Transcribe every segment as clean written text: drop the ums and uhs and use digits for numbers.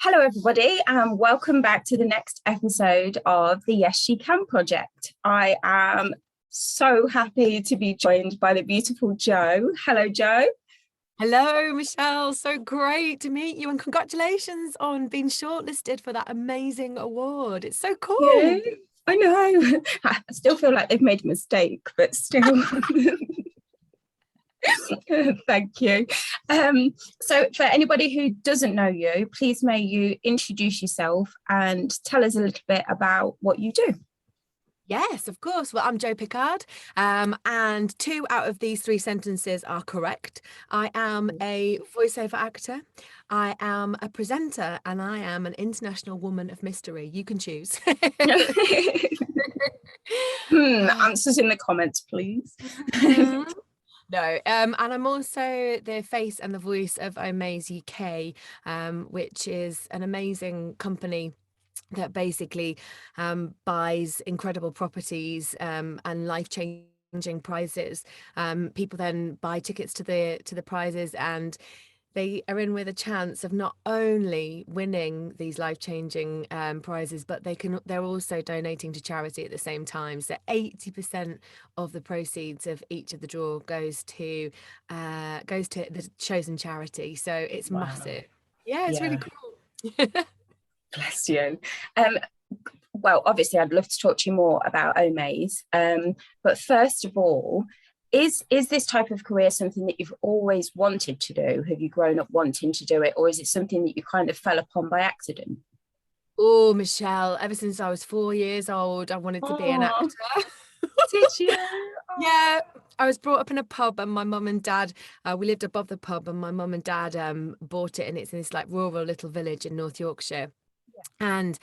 Hello, everybody, and welcome back to the next episode of the Yes She Can project. I am so happy to be joined by the beautiful Jo. Hello, Jo. Hello, Michelle. So great to meet you, and congratulations on being shortlisted for that amazing award. It's so cool. Yeah, I know. I still feel like they've made a mistake, but still. Thank you. So for anybody who doesn't know you, please may you introduce yourself and tell us a little bit about what you do. Yes, of course. Well, I'm Jo Pickard, and 2 out of these 3 sentences are correct. I am a voiceover actor, I am a presenter, and I am an international woman of mystery. You can choose. Answers in the comments, please. No, and I'm also the face and the voice of Omaze UK, which is an amazing company that basically buys incredible properties and life-changing prizes. People then buy tickets to the prizes, and they are in with a chance of not only winning these life-changing prizes, but they're also donating to charity at the same time. So 80% of the proceeds of each of the draw goes to the chosen charity. So it's massive. Yeah, it's really cool. Bless you. Well, obviously, I'd love to talk to you more about Omaze. But first of all, is this type of career something that you've always wanted to do? Have you grown up wanting to do it, or is it something that you kind of fell upon by accident? Oh, Michelle, ever since I was 4 years old, I wanted to be an actor. Did you? Yeah, I was brought up in a pub, and my mum and dad, we lived above the pub, and my mum and dad bought it, and it's in this like rural little village in North Yorkshire. And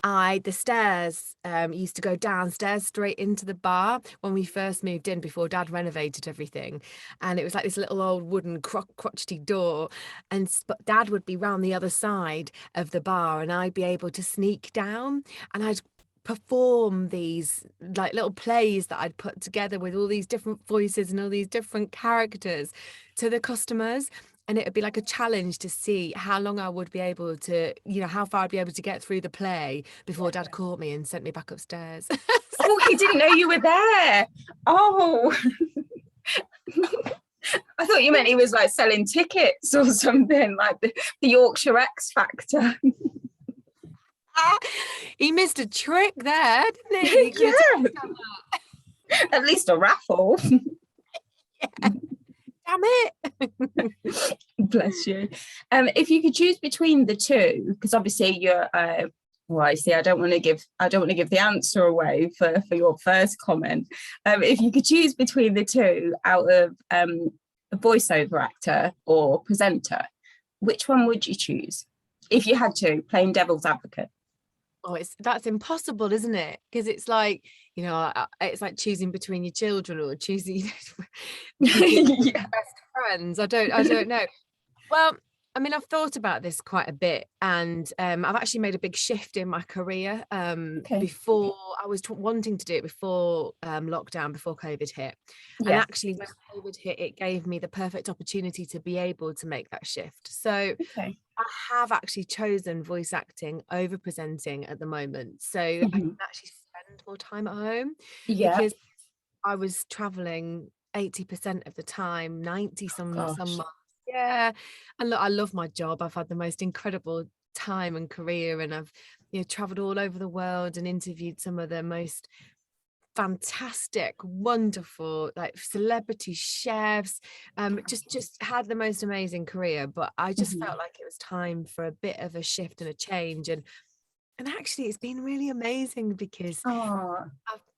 the stairs used to go downstairs straight into the bar when we first moved in before Dad renovated everything, and it was like this little old wooden crotchety door, and but Dad would be round the other side of the bar, and I'd be able to sneak down, and I'd perform these like little plays that I'd put together with all these different voices and all these different characters to the customers. And it would be like a challenge to see how long I would be able to, how far I'd be able to get through the play before Dad caught me and sent me back upstairs. Oh, he didn't know you were there. Oh. I thought you meant he was like selling tickets or something, like the Yorkshire X Factor. He missed a trick there, didn't he? Yeah. At least a raffle. Yeah. Damn it. Bless you. If you could choose between the two, because obviously you're well, I see, I don't want to give the answer away for your first comment. If you could choose between the two out of a voiceover actor or presenter, which one would you choose if you had to, playing devil's advocate? Oh, that's impossible, isn't it? Because it's like, it's like choosing between your children or choosing best friends. I don't know. Well, I mean, I've thought about this quite a bit, and I've actually made a big shift in my career. Before I was wanting to do it before lockdown, before COVID hit, and actually when COVID hit, it gave me the perfect opportunity to be able to make that shift. So I have actually chosen voice acting over presenting at the moment, so I can actually spend more time at home because I was traveling 80% of the time, 90 some months. Yeah. And look, I love my job. I've had the most incredible time and career, and I've traveled all over the world and interviewed some of the most fantastic, wonderful, like celebrity chefs. Just had the most amazing career, but I just felt like it was time for a bit of a shift and a change. And actually it's been really amazing because I've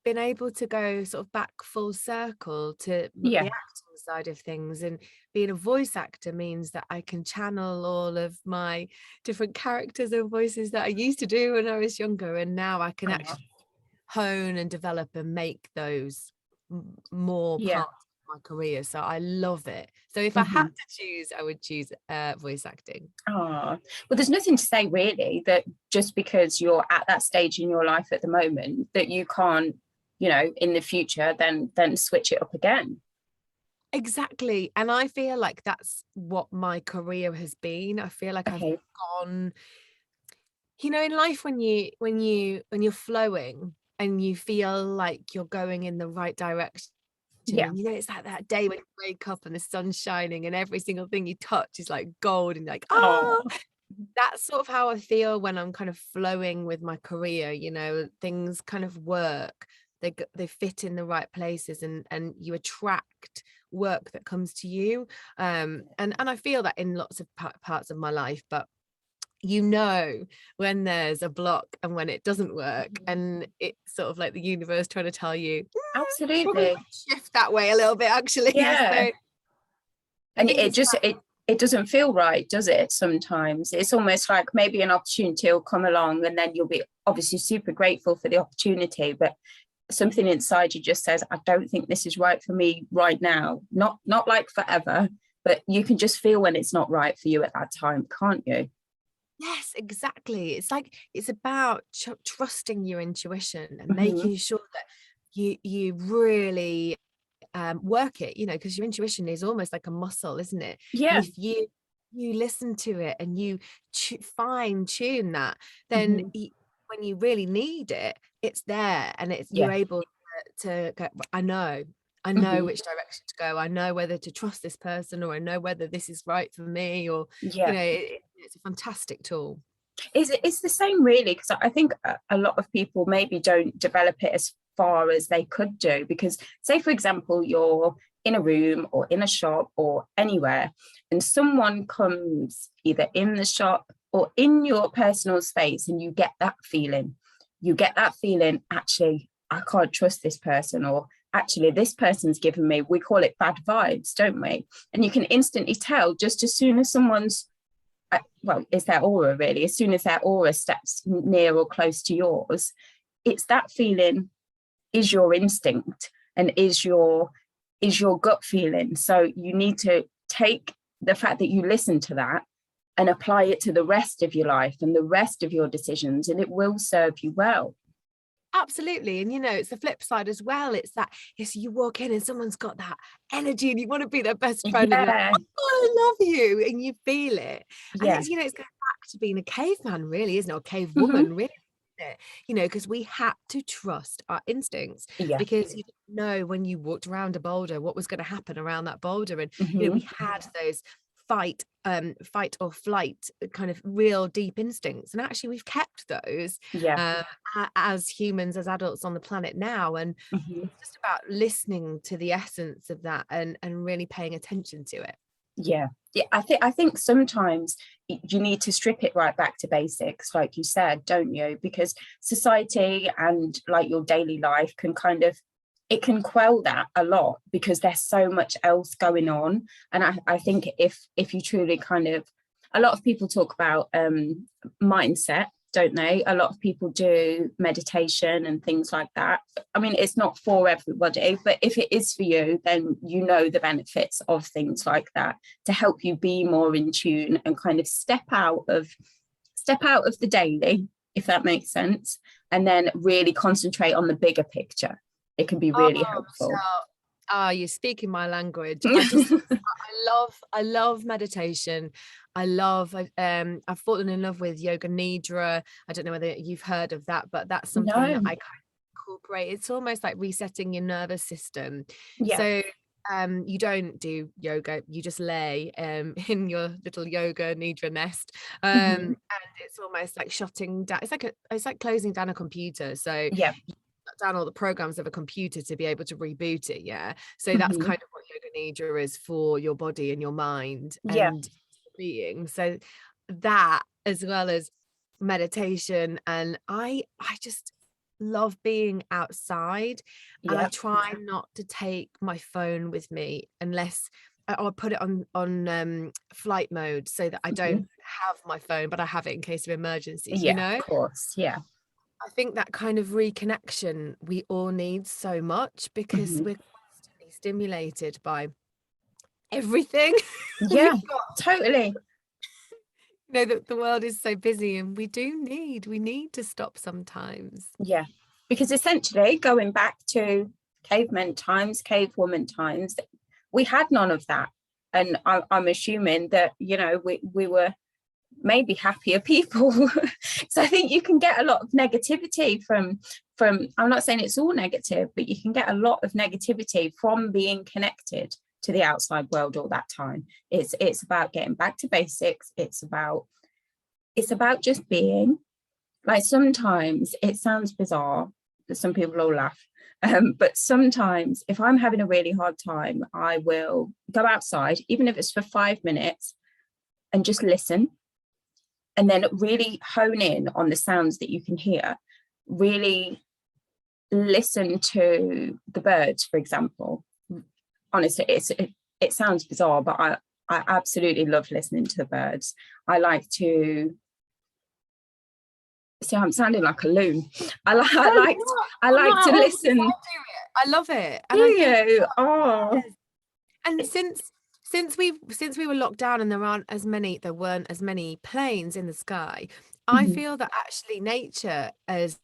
been able to go sort of back full circle to the acting side of things, and being a voice actor means that I can channel all of my different characters and voices that I used to do when I was younger, and now I can actually hone and develop and make those more part of my career. So I love it. So if I had to choose, I would choose voice acting. Well, there's nothing to say really that just because you're at that stage in your life at the moment that you can't, in the future then switch it up again. Exactly. And I feel like that's what my career has been. I feel like I've gone you know, in life, when you're flowing and you feel like you're going in the right direction, Yeah. and you know, it's like that day when you wake up and the sun's shining and every single thing you touch is like gold, and you're like, Oh, oh, that's sort of how I feel when I'm kind of flowing with my career. You know, things kind of work, they fit in the right places, and you attract work that comes to you. And I feel that in lots of parts of my life, but you know, when there's a block and when it doesn't work, and it's sort of like the universe trying to tell you, probably absolutely. shift that way a little bit, actually. Yeah. So I And think it it's just, it doesn't feel right, does it? Sometimes it's almost like maybe an opportunity will come along and then you'll be obviously super grateful for the opportunity, but something inside you just says, I don't think this is right for me right now. Not like forever, but you can just feel when it's not right for you at that time, can't you? yes, exactly. It's like, it's about trusting your intuition and Mhm. making sure that you really work it, you know, because your intuition is almost like a muscle, isn't it? And Yeah. if you listen to it and you fine tune that, then Mhm. when you really need it, it's there, and it's, you're Yeah. able to go, I know Mhm. which direction to go. I know whether to trust this person, or I know whether this is right for me, or, you Yeah. know, it's a fantastic tool. It's the same really, because I think a lot of people maybe don't develop it as far as they could do, because say for example you're in a room or in a shop or anywhere, and someone comes either in the shop or in your personal space, and you get that feeling, actually I can't trust this person, or actually this person's given me, we call it bad vibes, don't we? And you can instantly tell just as soon as someone's well, it's their aura really. As soon as their aura steps near or close to yours, it's that feeling is your instinct and is your gut feeling. So you need to take the fact that you listen to that and apply it to the rest of your life and the rest of your decisions, and it will serve you well. Absolutely. And you know, it's the flip side as well. It's that, yes, you walk in and someone's got that energy and you want to be their best friend, and you're like, Yeah, oh, I love you, and you feel it. And yeah. it's, you know, it's going back to being a caveman, really, isn't it? Or cave Hmm. woman, really. Isn't it? You know, because we had to trust our instincts, Yeah. because you didn't know when you walked around a boulder what was going to happen around that boulder. And you know, Hmm. we had those fight or flight kind of real deep instincts, and actually we've kept those Yeah. um, as humans, as adults on the planet now. And Hmm. it's just about listening to the essence of that, and really paying attention to it. Yeah. Yeah, I think sometimes you need to strip it right back to basics, like you said, don't you? Because society and like your daily life can kind of, it can quell that a lot because there's so much else going on. And I think if you truly kind of, a lot of people talk about mindset, don't they? A lot of people do meditation and things like that. I mean, it's not for everybody, but if it is for you, then you know the benefits of things like that to help you be more in tune and kind of step out of the daily, if that makes sense, and then really concentrate on the bigger picture. It can be Oh, really helpful. Michelle, you're speaking my language. I love meditation. I've fallen in love with yoga nidra. I don't know whether you've heard of that, but that's something that No. I kind of incorporate. It's almost like resetting your nervous system. Yeah. So you don't do yoga, you just lay in your little yoga nidra nest. Hmm. And it's almost like shutting down. It's like closing down a computer. So Yeah. down all the programs of a computer to be able to reboot it. Yeah. So that's Hmm. kind of what yoga nidra is for your body and your mind Yeah. and being. So that, as well as meditation, and I just love being outside, and I Yeah. try not to take my phone with me unless I'll put it on flight mode, so that I Hmm. don't have my phone, but I have it in case of emergencies, you Yeah, know. of course. Yeah. I think that kind of reconnection we all need so much, because Hmm. we're constantly stimulated by everything. Yeah, We've got, totally. you know, the world is so busy, and we need to stop sometimes. Yeah, because essentially going back to cavemen times, cave woman times, we had none of that. And I'm assuming that, we were maybe happier people. So I think you can get a lot of negativity from, I'm not saying it's all negative, but you can get a lot of negativity from being connected to the outside world all that time. It's about getting back to basics. It's about just being. Like, sometimes it sounds bizarre, some people will laugh, but sometimes if I'm having a really hard time, I will go outside, even if it's for 5 minutes, and just listen, and then really hone in on the sounds that you can hear. Really listen to the birds, for example. Honestly, it sounds bizarre, but I absolutely love listening to the birds. I like to see, I'm sounding like a loon. I like to listen. I love it. And you? Oh. And since we were locked down and there weren't as many planes in the sky, I feel that actually nature has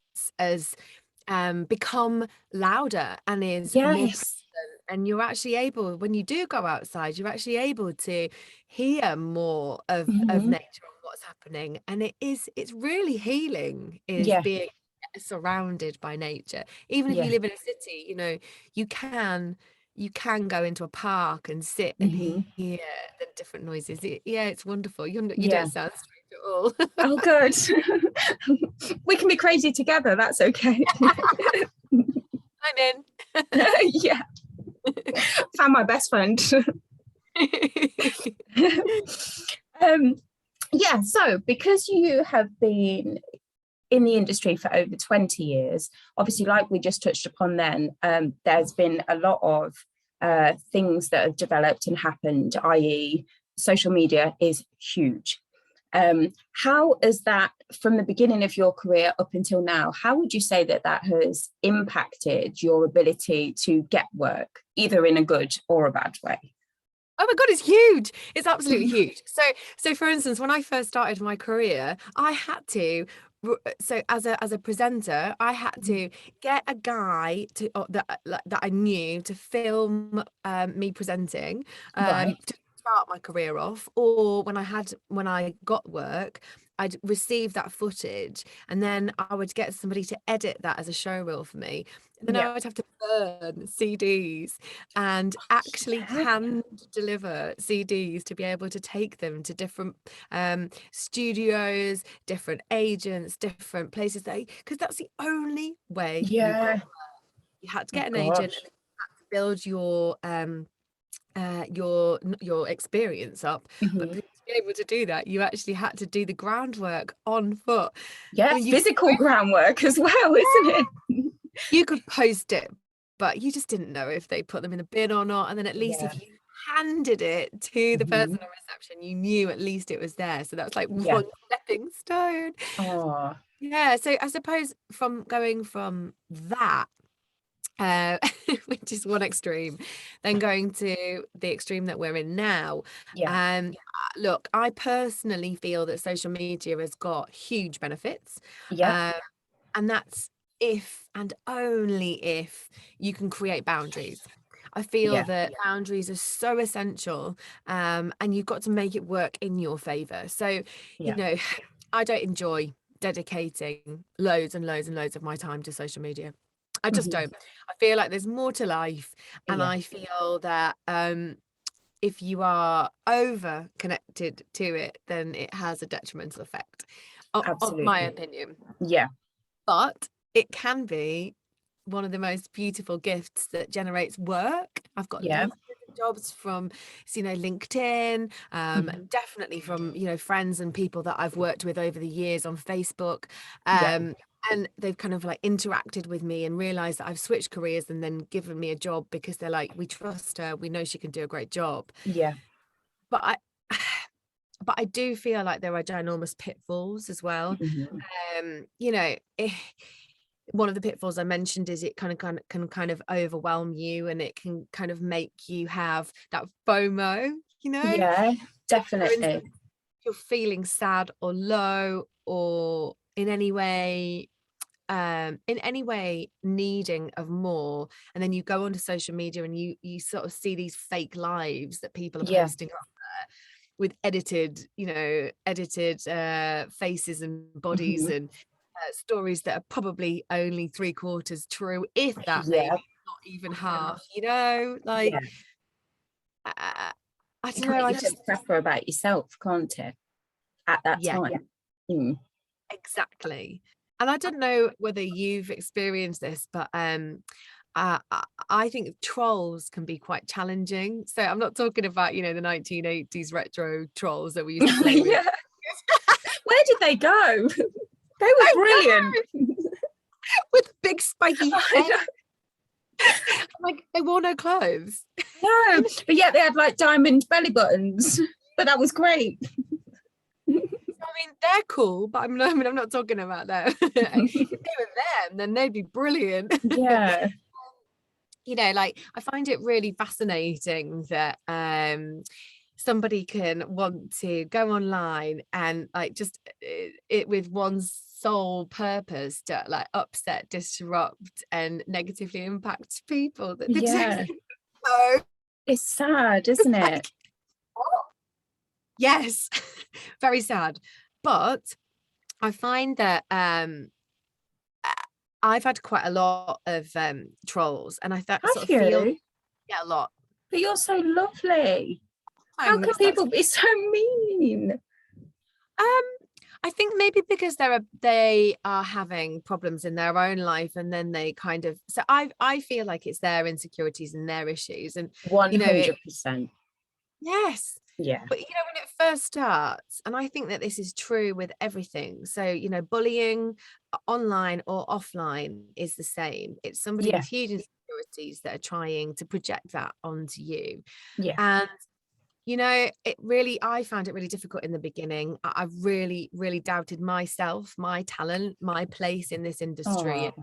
become louder and is more present. And you're actually able, when you do go outside, you're actually able to hear more of nature and what's happening. And it's really healing, being surrounded by nature. Even if you live in a city, you know, you can go into a park and sit and hear the different noises. It's wonderful. You don't sound strange at all. Oh, good. We can be crazy together. That's okay. I'm in. Yeah. Found my best friend. Yeah, so because you have been in the industry for over 20 years, obviously, like we just touched upon then, there's been a lot of things that have developed and happened, i.e. social media is huge. How is that, from the beginning of your career up until now, how would you say that has impacted your ability to get work, either in a good or a bad way? Oh my God, it's huge. It's absolutely huge. So for instance, when I first started my career, I had to, so as a presenter, I had to get a guy that I knew to film me presenting, Right. to start my career off. Or when I got work, I'd receive that footage, and then I would get somebody to edit that as a show reel for me. And then I would have to burn CDs and actually hand deliver CDs to be able to take them to different studios, different agents, different places. Because that's the only way you got work. You had to get an agent, and you had to build your experience up. But to be able to do that, you actually had to do the groundwork on foot. Physical groundwork as well, isn't it? You could post it, but you just didn't know if they put them in the bin or not. And then at least if you handed it to the person on reception, you knew at least it was there. So that's like one stepping stone. Oh. Yeah. So I suppose from going from that, which is one extreme, then going to the extreme that we're in now. Look, I personally feel that social media has got huge benefits. And that's if and only if you can create boundaries. I feel that boundaries are so essential, and you've got to make it work in your favor. So, you know, I don't enjoy dedicating loads and loads and loads of my time to social media. I just don't. I feel like there's more to life, and I feel that if you are over connected to it, then it has a detrimental effect, of my opinion. But it can be one of the most beautiful gifts that generates work. I've got loads of jobs from, LinkedIn, definitely from, friends and people that I've worked with over the years on Facebook. And they've kind of like interacted with me and realized that I've switched careers and then given me a job because they're like, we trust her, we know she can do a great job. But I do feel like there are ginormous pitfalls as well. One of the pitfalls I mentioned is it can kind of overwhelm you, and it can kind of make you have that FOMO, Definitely. If you're feeling sad or low, or in any way needing of more, and then you go onto social media and you sort of see these fake lives that people are posting up there. edited faces and bodies and stories that are probably only 3/4 true, if that, maybe not even half, like I don't know, I just prefer about yourself, can't it, at that time? Exactly. And I don't know whether you've experienced this, but I think trolls can be quite challenging. So I'm not talking about, the 1980s retro trolls that we used to play with. Where did they go? They were brilliant. With big spiky head. Like, they wore no clothes. No, but yet they had like diamond belly buttons. But that was great. I mean, they're cool, but I'm not talking about them. If they were them, then they'd be brilliant. Yeah. Like, I find it really fascinating that somebody can want to go online and like just it with one's sole purpose to like upset, disrupt, and negatively impact people. So it's sad, isn't it? Yes, very sad. But I find that I've had quite a lot of trolls, and I feel a lot. But you're so lovely. How can people be so mean? I think maybe because they are having problems in their own life, and then they kind of, so I feel like it's their insecurities and their issues, and 100%. Yes. Yeah. But when it first starts, and I think that this is true with everything. So, bullying online or offline is the same. It's somebody with huge insecurities that are trying to project that onto you. Yeah. And I found it really difficult in the beginning. I really, really doubted myself, my talent, my place in this industry.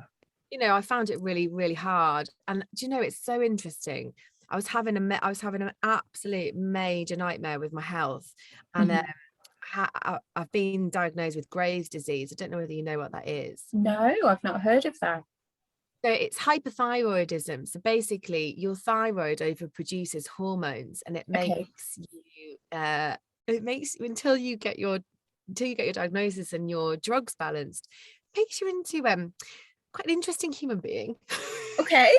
And, I found it really, really hard. And it's so interesting. I was having an absolute major nightmare with my health, and I've been diagnosed with Graves' disease. I don't know whether you know what that is. No, I've not heard of that. So it's hypothyroidism. So basically, your thyroid overproduces hormones, and it makes you until you get your diagnosis and your drugs balanced, makes you into quite an interesting human being. Okay.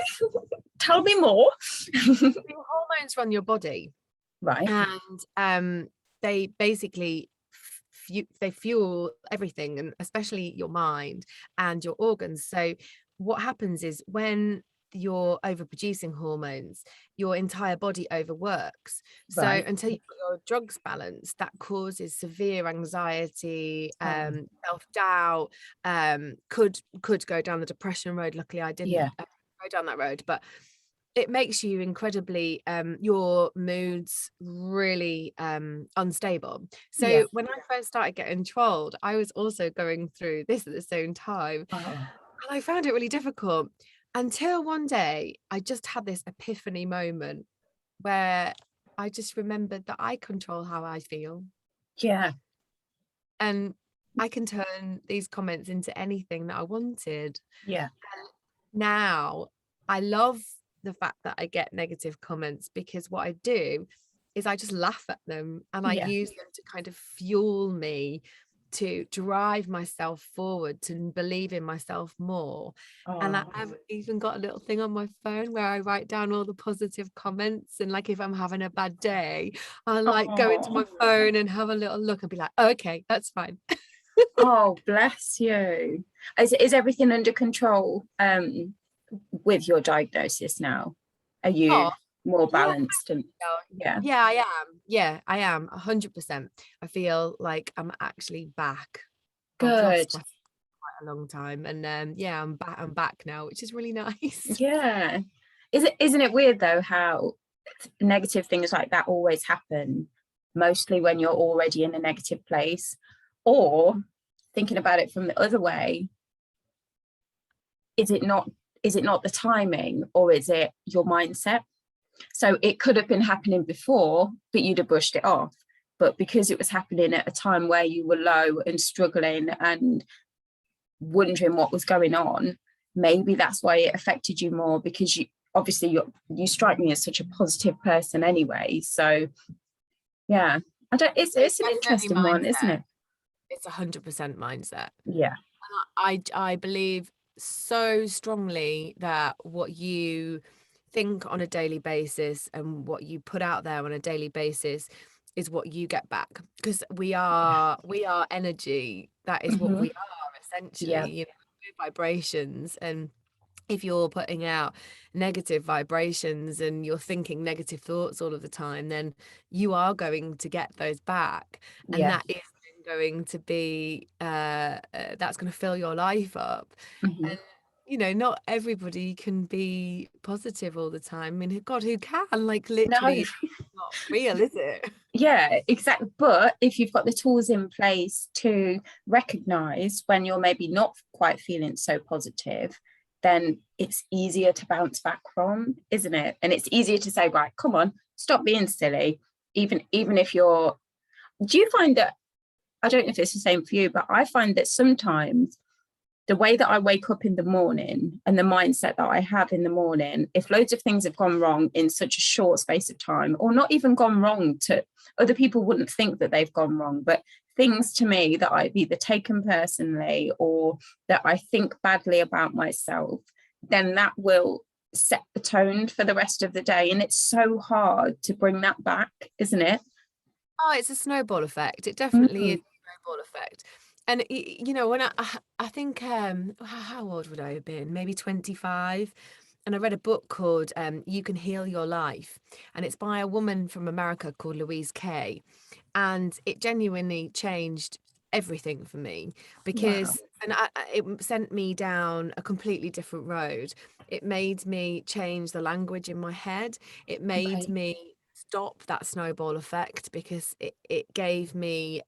Tell me more. Your hormones run your body, right? And they basically they fuel everything, and especially your mind and your organs. So what happens is, when you're overproducing hormones, your entire body overworks. So until you've got your drugs balanced, that causes severe anxiety, self-doubt, could go down the depression road. Luckily I didn't go down that road, but it makes you incredibly your moods really unstable. So when I first started getting trolled, I was also going through this at the same time. And I found it really difficult, until one day I just had this epiphany moment where I just remembered that I control how I feel. Yeah. And I can turn these comments into anything that I wanted. Yeah. And now I love the fact that I get negative comments, because what I do is I just laugh at them, and I use them to kind of fuel me to drive myself forward, to believe in myself more. And I've even got a little thing on my phone where I write down all the positive comments, and like if I'm having a bad day, I'll like go into my phone and have a little look and be like, oh, okay, that's fine. Oh, bless you. Is everything under control with your diagnosis now? Are you more balanced? And I am 100%. I feel like I'm actually back. Good. I've lost myself for quite a long time, and I'm back now, which is really nice. Yeah. Isn't it weird though how negative things like that always happen, mostly when you're already in a negative place? Or thinking about it from the other way, is it not the timing, or is it your mindset? So it could have been happening before, but you'd have brushed it off. But because it was happening at a time where you were low and struggling and wondering what was going on, maybe that's why it affected you more, because you strike me as such a positive person anyway. So yeah, It's an Definitely interesting one, isn't mindset. it? It's 100% mindset. Yeah. And I believe so strongly that what you think on a daily basis and what you put out there on a daily basis is what you get back, because we are energy. That is what Hmm. we are Yeah. essentially, you know, we're vibrations. And if you're putting out negative vibrations and you're thinking negative thoughts all of the time, then you are going to get those back. And Yeah. that is going to be that's going to fill your life up. Hmm. And you know, not everybody can be positive all the time. I mean, God, who can? Like, literally, No. it's not real, is it? Yeah, exactly. But if you've got the tools in place to recognize when you're maybe not quite feeling so positive, then it's easier to bounce back from, isn't it? And it's easier to say, right, come on, stop being silly. Even if you're, do you find that, I don't know if it's the same for you, but I find that sometimes the way that I wake up in the morning and the mindset that I have in the morning, if loads of things have gone wrong in such a short space of time, or not even gone wrong, to other people wouldn't think that they've gone wrong, but things to me that I've either taken personally or that I think badly about myself, then that will set the tone for the rest of the day. And it's so hard to bring that back, isn't it? Oh, it's a snowball effect. It definitely is Mm, a snowball effect. And you know, when I think how old would I have been? Maybe 25. And I read a book called You Can Heal Your Life. And it's by a woman from America called Louise Kay. And it genuinely changed everything for me, wow. because it sent me down a completely different road. It made me change the language in my head. It made Okay. me stop that snowball effect, because it gave me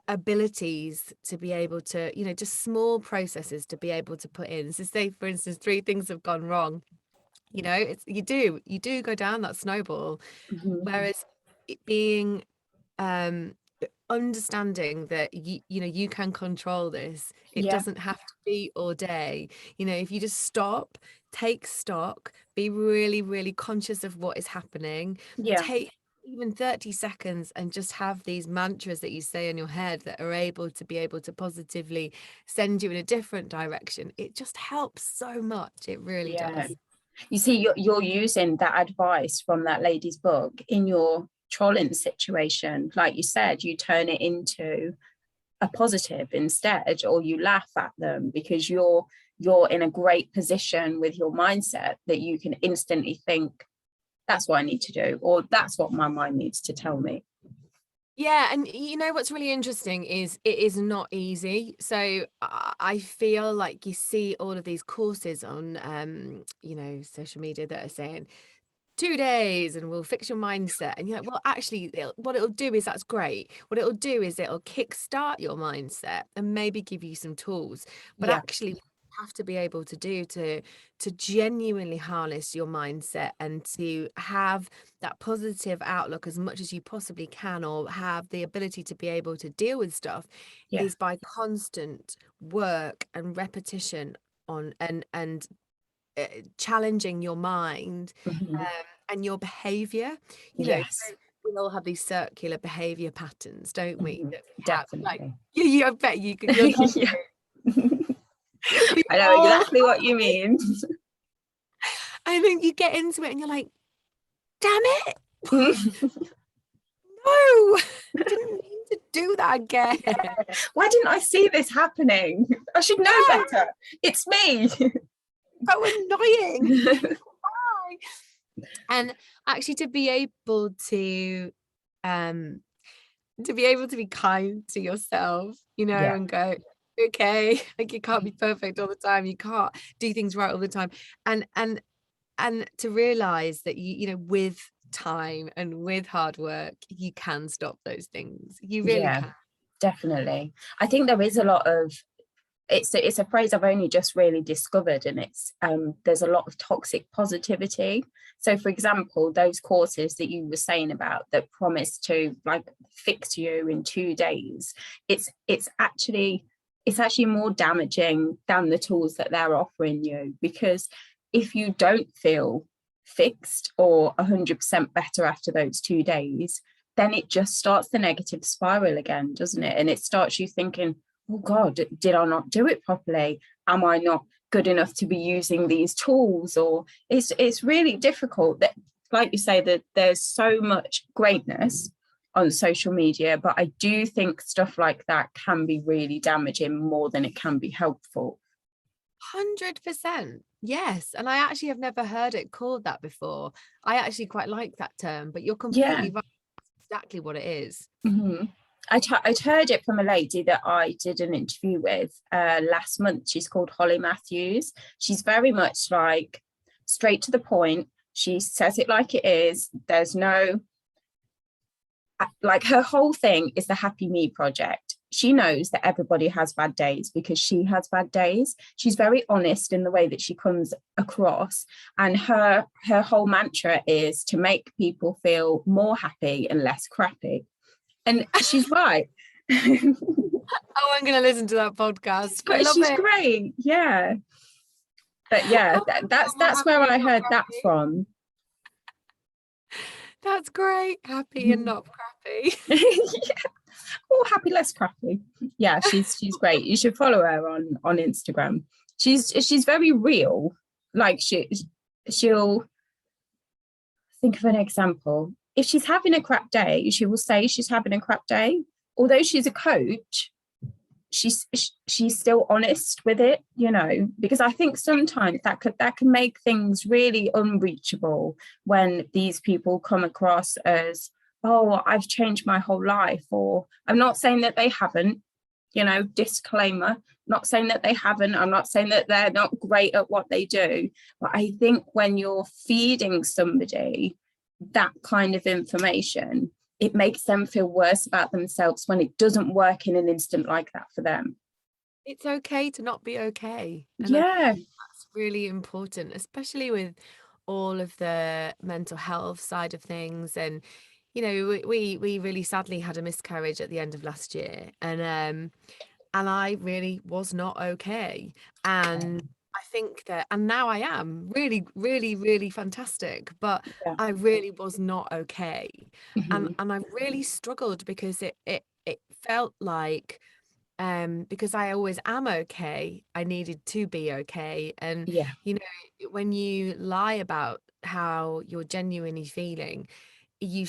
abilities to be able to, you know, just small processes to be able to put in. So say, for instance, 3 things have gone wrong, you know, it's you do go down that snowball. Mhm. Whereas it being um understanding that you know, you can control this. It Yeah. doesn't have to be all day. You know, if you just stop, take stock, be really, really conscious of what is happening, Yeah. take even 30 seconds and just have these mantras that you say in your head that are able to positively send you in a different direction. It just helps so much. It really Yeah. does. You see, you're using that advice from that lady's book in your trolling situation. Like you said, you turn it into a positive instead, or you laugh at them because you're in a great position with your mindset that you can instantly think, that's what I need to do, or that's what my mind needs to tell me. Yeah, and you know what's really interesting is it is not easy. So I feel like you see all of these courses on you know, social media that are saying 2 days and we'll fix your mindset. And you're like, well, actually, what it'll do is, that's great. What it'll do is it'll kickstart your mindset and maybe give you some tools. But Yeah. actually, what you have to be able to do to genuinely harness your mindset and to have that positive outlook as much as you possibly can, or have the ability to be able to deal with stuff, Yeah. is by constant work and repetition on challenging your mind Mhm. and your behavior. You know, Yes. so we all have these circular behavior patterns, don't we, Mhm. that we have, like Definitely. I bet you're nodding. Yeah. We I know all exactly what you mean. and then you get into it and you're like, damn it, no, I didn't mean to do that again. Why didn't I see this happening? I should know Yeah, better. It's me. so annoying. Why? And actually um to be able to be kind to yourself, you know, Yeah. and go, okay, like you can't be perfect all the time. You can't do things right all the time. And to realize that you know, with time and with hard work, you can stop those things. You really Yeah, can. definitely. I think there is a lot of, it's a phrase I've only just really discovered, and it's there's a lot of toxic positivity. So for example, those courses that you were saying about that promise to like fix you in 2 days, it's actually more damaging than the tools that they're offering you, because if you don't feel fixed or 100% better after those 2 days, then it just starts the negative spiral again, doesn't it? And it starts you thinking, oh God, did I not do it properly? Am I not good enough to be using these tools? Or it's really difficult. That, like you say, that there's so much greatness on social media, but I do think stuff like that can be really damaging more than it can be helpful. 100%. Yes. And I actually have never heard it called that before. I actually quite like that term, but you're completely right. Exactly what it is. Mm-hmm. I'd heard it from a lady that I did an interview with last month. She's called Holly Matthews. She's very much like straight to the point. She says it like it is. There's no, like, her whole thing is the Happy Me Project. She knows that everybody has bad days because she has bad days. She's very honest in the way that she comes across. And her whole mantra is to make people feel more happy and less crappy. And she's right. Oh, I'm going to listen to that podcast. But she's great. Yeah. But yeah, that's where I heard that from. That's great. Happy and not crappy. Yeah. Oh, happy, less crappy. Yeah, she's great. You should follow her on Instagram. She's very real. Like she'll think of an example. If she's having a crap day, she will say she's having a crap day. Although she's a coach, she's still honest with it, you know, because I think sometimes that can make things really unreachable when these people come across as, oh, I've changed my whole life. Or I'm not saying that they haven't, you know, disclaimer, not saying that they haven't. I'm not saying that they're not great at what they do. But I think when you're feeding somebody that kind of information, it makes them feel worse about themselves when it doesn't work in an instant like that for them. It's okay to not be okay. And yeah, that's really important, especially with all of the mental health side of things. And you know, we really sadly had a miscarriage at the end of last year, and I really was not okay. And I think that, and now I am really, really, really fantastic, but I really was not okay. Mm-hmm. And I really struggled because it felt like, because I always am okay, I needed to be okay. And you know, when you lie about how you're genuinely feeling, you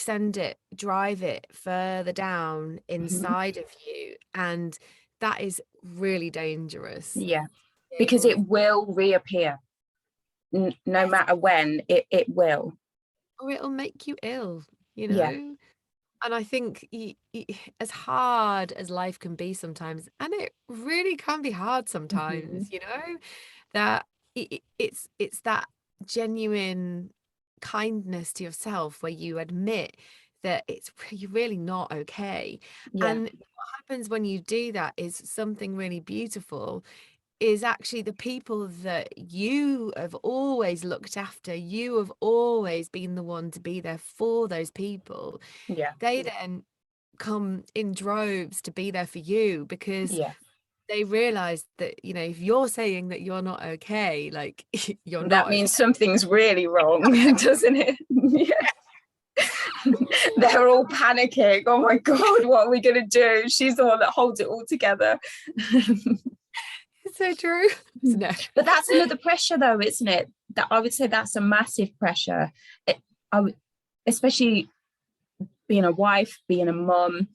drive it further down inside of you, and that is really dangerous. Yeah, because it will reappear no matter when. It will, or it'll make you ill, you know. And I think as hard as life can be sometimes, and it really can be hard sometimes, you know, that it's that genuine kindness to yourself where you admit that you're really not okay. And what happens when you do that is something really beautiful, is actually the people that you have always looked after, you have always been the one to be there for those people. They then come in droves to be there for you, because they realize that, you know, if you're saying that you're not okay, like you're not, that means something's really wrong, doesn't it? They're all panicking. Oh my God, what are we gonna do? She's the one that holds it all together. It's so true, isn't it? But that's another pressure though, isn't it? That I would say that's a massive pressure. Especially being a wife, being a mum,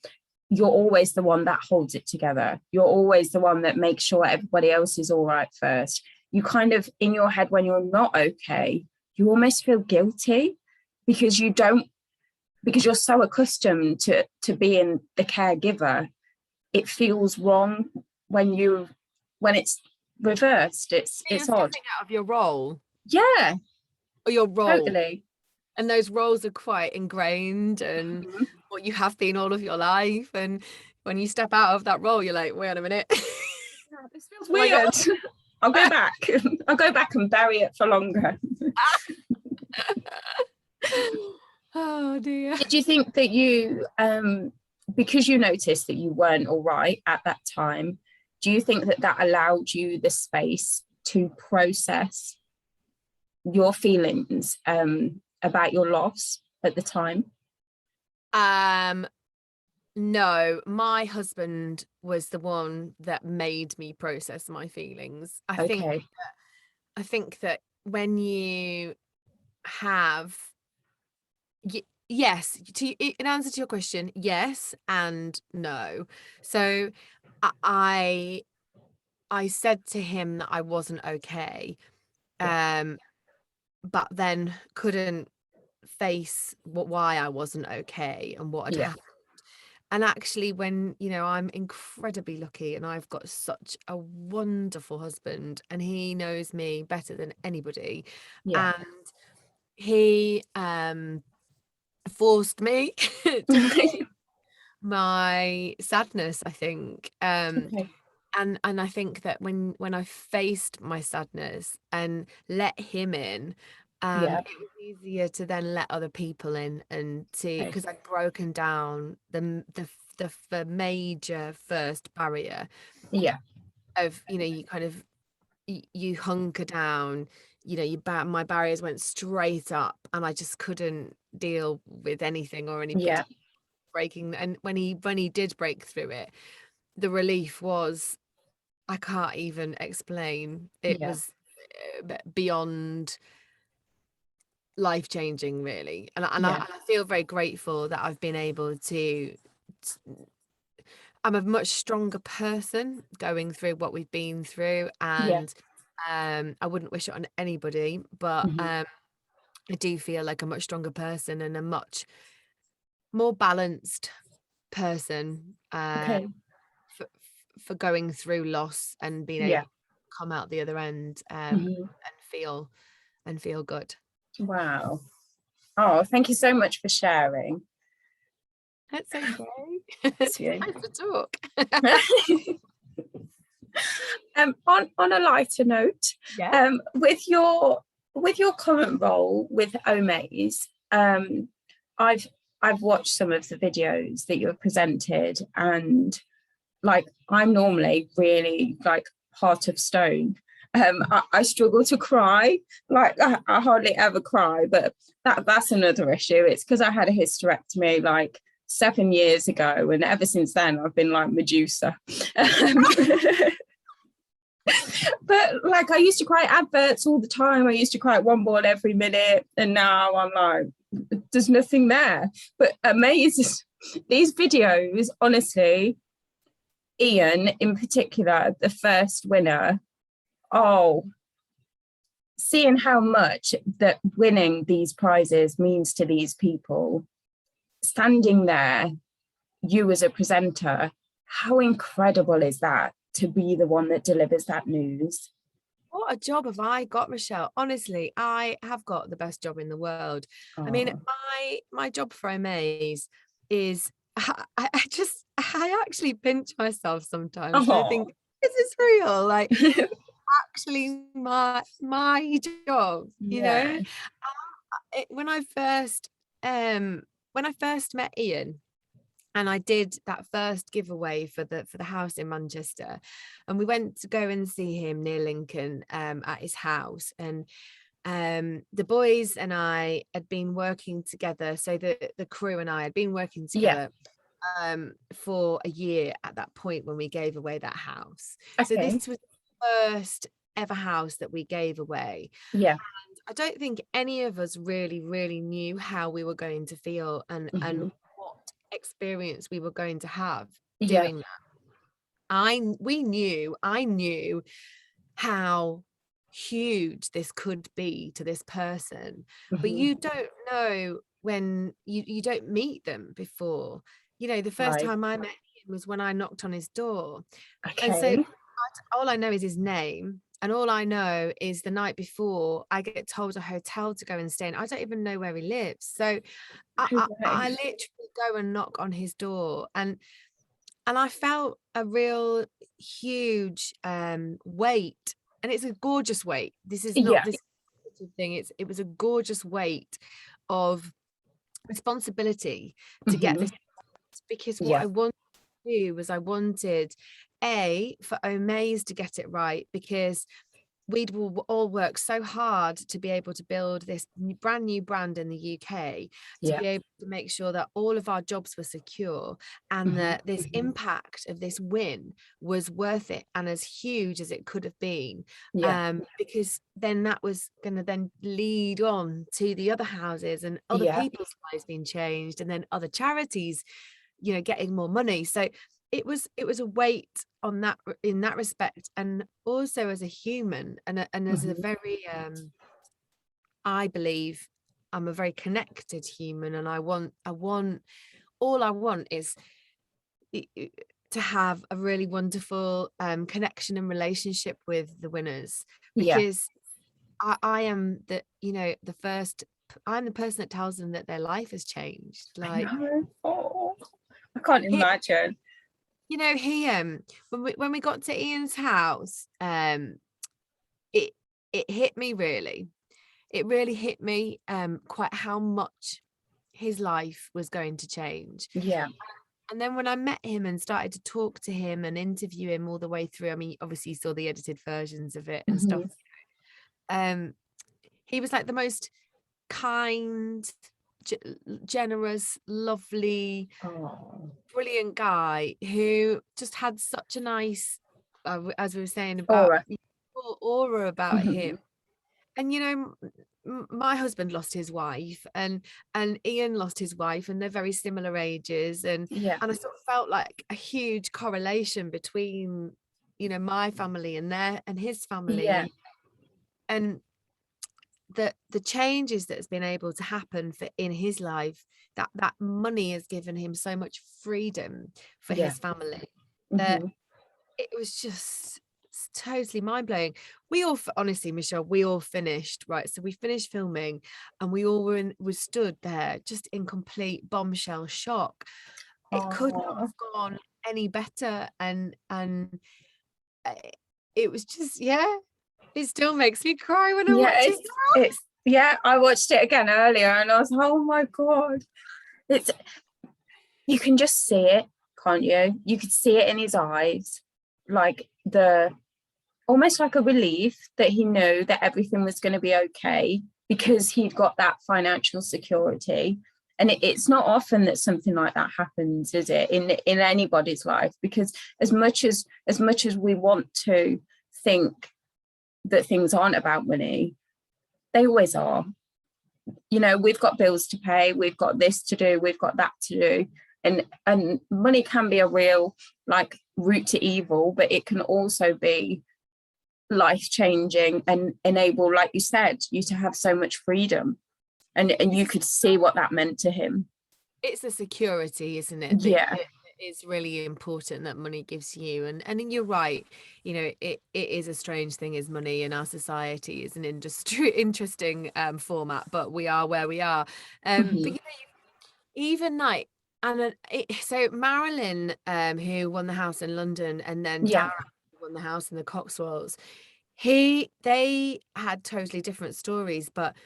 you're always the one that holds it together. You're always the one that makes sure everybody else is all right first. You kind of, in your head, when you're not okay, you almost feel guilty because you're so accustomed to being the caregiver. It feels wrong when it's reversed. It's odd. Stepping out of your role. Yeah. Or your role. Totally. And those roles are quite ingrained and what you have been all of your life. And when you step out of that role, you're like, wait a minute. This feels weird. I'll go back. I'll go back and bury it for longer. Oh dear. Did you think that you, because you noticed that you weren't all right at that time, do you think that allowed you the space to process your feelings about your loss at the time? No, my husband was the one that made me process my feelings. I think that when you have yes, in answer to your question, yes and no. So I said to him that I wasn't okay, but then couldn't face why I wasn't okay and what had happened. And actually, when, I'm incredibly lucky and I've got such a wonderful husband and he knows me better than anybody. And he forced me to face my sadness, I think. And I think that when I faced my sadness and let him in, it was easier to then let other people in and to, because I'd broken down the major first barrier of, you kind of, you hunker down, my barriers went straight up and I just couldn't deal with anything or anybody breaking. And when he did break through it, the relief was, I can't even explain. It was beyond life-changing, really. And I feel very grateful that I've been able to I'm a much stronger person going through what we've been through, and I wouldn't wish it on anybody, but I do feel like a much stronger person and a much more balanced person for going through loss and being able to come out the other end and feel good. Wow. Oh, thank you so much for sharing. That's okay. It's nice to talk. On a lighter note, with your current role with Omaze, I've watched some of the videos that you've presented, and like, I'm normally really like heart of stone. I struggle to cry. Like, I hardly ever cry, but that's another issue. It's because I had a hysterectomy like 7 years ago, and ever since then I've been like Medusa. But like, I used to cry at adverts all the time. I used to cry at one ball every minute, and now I'm like, there's nothing there. But amazing, these videos, honestly, Ian in particular, the first winner, seeing how much that winning these prizes means to these people, standing there, you as a presenter, how incredible is that to be the one that delivers that news? What a job have I got, Michelle? Honestly, I have got the best job in the world. I mean, my job for Omaze is, I actually pinch myself sometimes. And I think, is this real? Like, actually my job, you know? When I first met Ian, and I did that first giveaway for the house in Manchester, and we went to go and see him near Lincoln at his house, and the boys and I had been working together, so the crew and I had been working together for a year at that point when we gave away that house. So this was the first ever house that we gave away. And I don't think any of us really knew how we were going to feel and what experience we were going to have doing that. I knew how huge this could be to this person, but you don't know when you don't meet them before. The first time I met him was when I knocked on his door, and so all I know is his name, and all I know is the night before I get told a hotel to go and stay in. I don't even know where he lives, so I literally go and knock on his door, and I felt a real huge weight, and it's a gorgeous weight. This is not this thing. It was a gorgeous weight of responsibility to get this, because what I wanted to do was I wanted for Omaze to get it right, because we'd all worked so hard to be able to build this brand new brand in the UK, to be able to make sure that all of our jobs were secure, and that this impact of this win was worth it and as huge as it could have been. Because then that was going to then lead on to the other houses and other people's lives being changed, and then other charities, you know, getting more money. So it was a weight on that, in that respect, and also as a human, and as a very I believe I'm a very connected human, and I want all I want is to have a really wonderful connection and relationship with the winners, because I am the, you know, I'm the person that tells them that their life has changed. Like, I can't imagine. You know, he when we got to Ian's house, it hit me really. It really hit me quite how much his life was going to change. And then when I met him and started to talk to him and interview him all the way through, I mean, obviously you saw the edited versions of it and stuff. He was like the most kind, generous, lovely, brilliant guy who just had such a nice, as we were saying, about aura about him. And you know, my husband lost his wife, and Ian lost his wife, and they're very similar ages, and I sort of felt like a huge correlation between, you know, my family and his family, and the changes that has been able to happen in his life, that money has given him so much freedom for his family, that it was just totally mind-blowing. We all, honestly, Michelle, we all finished, right? So we finished filming, and we all were stood there just in complete bombshell shock. It could not have gone any better, and it was just, it still makes me cry when I watch it. I watched it again earlier, and I was like, oh my god, you can just see it, can't you? You could see it in his eyes, like almost like a relief that he knew that everything was going to be okay, because he'd got that financial security. And it's not often that something like that happens, is it, in anybody's life? Because as much as we want to think that things aren't about money, they always are. You know, we've got bills to pay, we've got this to do, we've got that to do, and money can be a real, like, route to evil, but it can also be life-changing and enable, like you said, you to have so much freedom, and you could see what that meant to him. It's a security, isn't it? It is really important that money gives you, and you're right, you know, it is a strange thing, is money in our society. Is an interesting format, but we are where we are. But you know, even like, and so Marilyn, who won the house in London, and then Darren, who won the house in the Cotswolds, they had totally different stories, but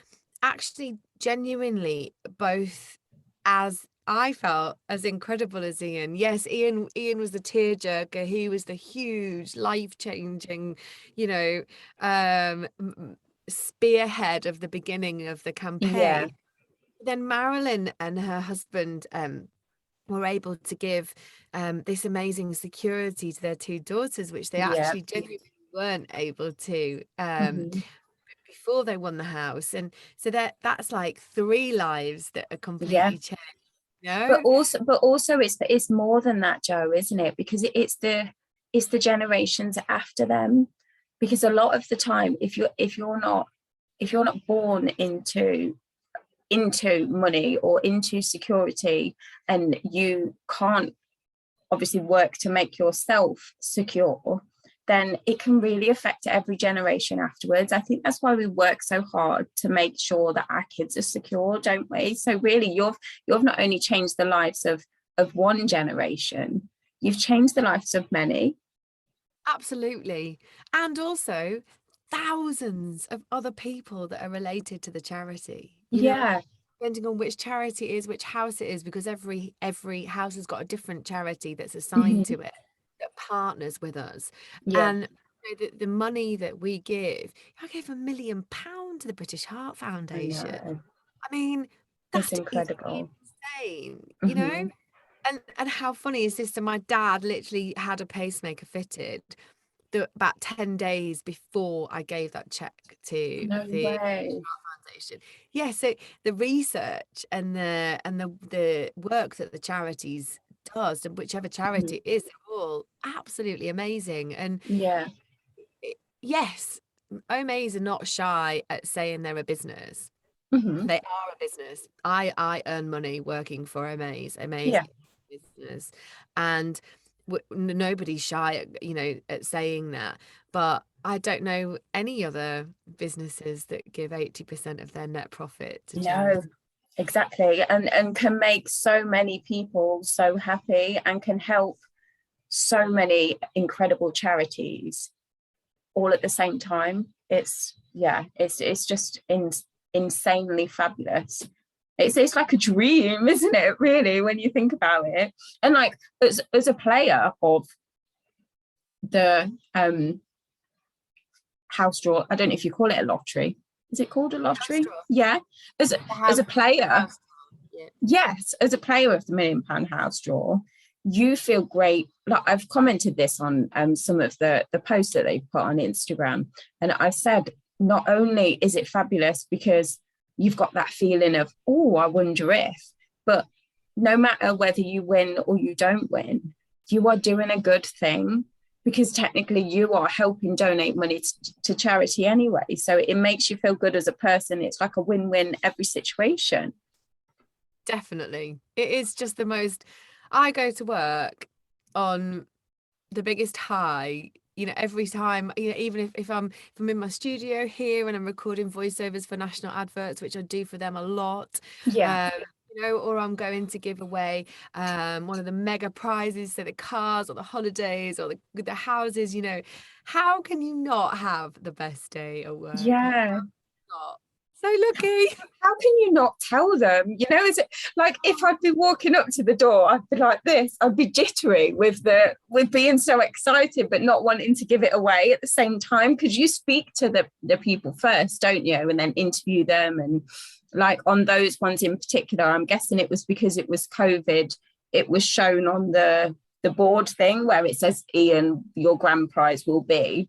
actually genuinely both, as I felt, as incredible as Ian. Yes, Ian was the tearjerker. He was the huge, life-changing, you know, spearhead of the beginning of the campaign. Then Marilyn and her husband were able to give this amazing security to their two daughters, which they actually genuinely weren't able to before they won the house. And so that's like 3 lives that are completely changed. No? But also it's more than that, Jo, isn't it? Because it's the generations after them. Because a lot of the time, if you're not born into money or into security, and you can't obviously work to make yourself secure, then it can really affect every generation afterwards. I think that's why we work so hard to make sure that our kids are secure, don't we? So really, you've not only changed the lives of one generation, you've changed the lives of many. Absolutely. And also thousands of other people that are related to the charity. You know, depending on which charity it is, which house it is, because every house has got a different charity that's assigned to it, that partners with us. And The money that we give, I gave £1 million to the British Heart I Foundation. know. I mean, It's that is incredible. insane, you know? Hmm. And how funny is this? So my dad literally had a pacemaker fitted about 10 days before I gave that check to No the way. foundation. Yeah, so the research and the work that the charities does, and whichever Mhm. charity it is, they're all absolutely amazing. And Yeah. yes, OMAs are not shy at saying they're a business. Hmm. They are a business. I earn money working for OMAs. OMAs Yeah. is a business, and nobody's shy at, at saying that. But I don't know any other businesses that give 80% of their net profit to charity. No, exactly. And can make so many people so happy and can help so many incredible charities all at the same time. It's just insanely fabulous. It's like a dream, isn't it, really, when you think about it? And like as a player of the house draw, I don't know if you call it a lottery. Is it called a lottery? Yeah. As a player, yes, as a player of the £1 million house draw, you feel great. Like I've commented this on some of the posts that they put on Instagram, and I said not only is it fabulous because you've got that feeling of, oh, I wonder if, but no matter whether you win or you don't win, you are doing a good thing, because technically you are helping donate money to charity anyway. So it makes you feel good as a person. It's like a win-win every situation. Definitely. It is just the most, I go to work on the biggest high, every time, even if I'm in my studio here and I'm recording voiceovers for national adverts, which I do for them a lot. Yeah. Or I'm going to give away one of the mega prizes, so the cars or the holidays or the houses, how can you not have the best day at work? Yeah. Not? So lucky. How can you not tell them? Is it like if I'd be walking up to the door, I'd be like this, I'd be jittery with being so excited, but not wanting to give it away at the same time, because you speak to the people first, don't you? And then interview them. And like on those ones in particular, I'm guessing it was because it was COVID, it was shown on the board thing where it says, Ian, your grand prize will be.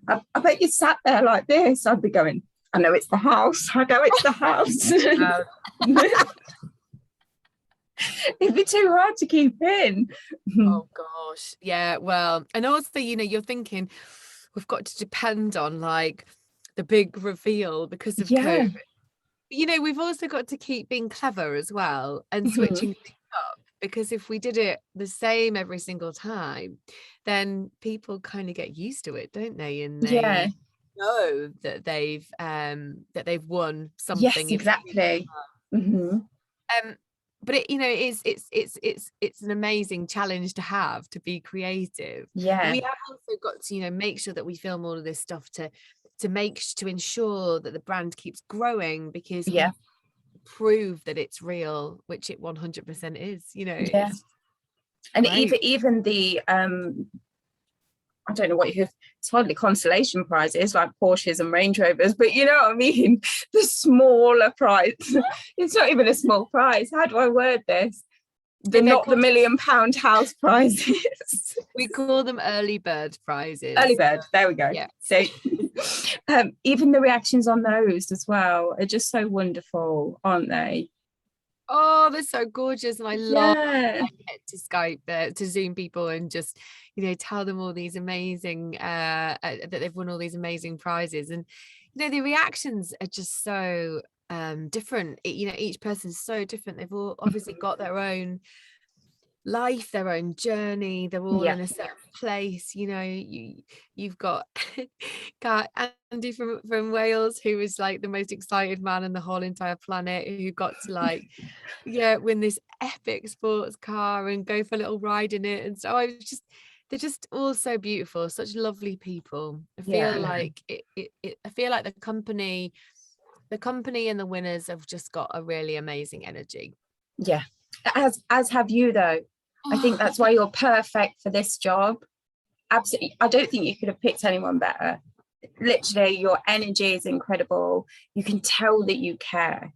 I bet you sat there like this. I'd be going, I know it's the house. I know it's the house. It'd be too hard to keep in. Oh gosh. Yeah, well, and also, you're thinking we've got to depend on like the big reveal because of COVID. We've also got to keep being clever as well and switching things up, because if we did it the same every single time, then people kind of get used to it, don't they? And they know that they've won something. Yes, exactly. But it's an amazing challenge to have, to be creative. Yeah. But we have also got to make sure that we film all of this stuff to ensure that the brand keeps growing, because we prove that it's real, which it 100% is. And great. even the I don't know what it's hardly consolation prizes like Porsches and Range Rovers, but you know what I mean? The smaller prize. It's not even a small prize. How do I word this? Not the £1 million house prizes. We call them early bird prizes. Early bird, there we go. Yeah. So even the reactions on those as well are just so wonderful, aren't they? Oh, they're so gorgeous. And I love I get to Skype, to Zoom people and just, tell them all these amazing, that they've won all these amazing prizes. And, the reactions are just so different. Each person's so different. They've all obviously got their own life, their own journey. They're all in a certain place. You've got Andy from Wales, who was like the most excited man in the whole entire planet, who got to like win this epic sports car and go for a little ride in it. And so they're just all so beautiful, such lovely people. I feel like I feel like the company and the winners have just got a really amazing energy. As have you though. I think that's why you're perfect for this job. absolutely, I don't think you could have picked anyone better. Literally, your energy is incredible. You can tell that you care.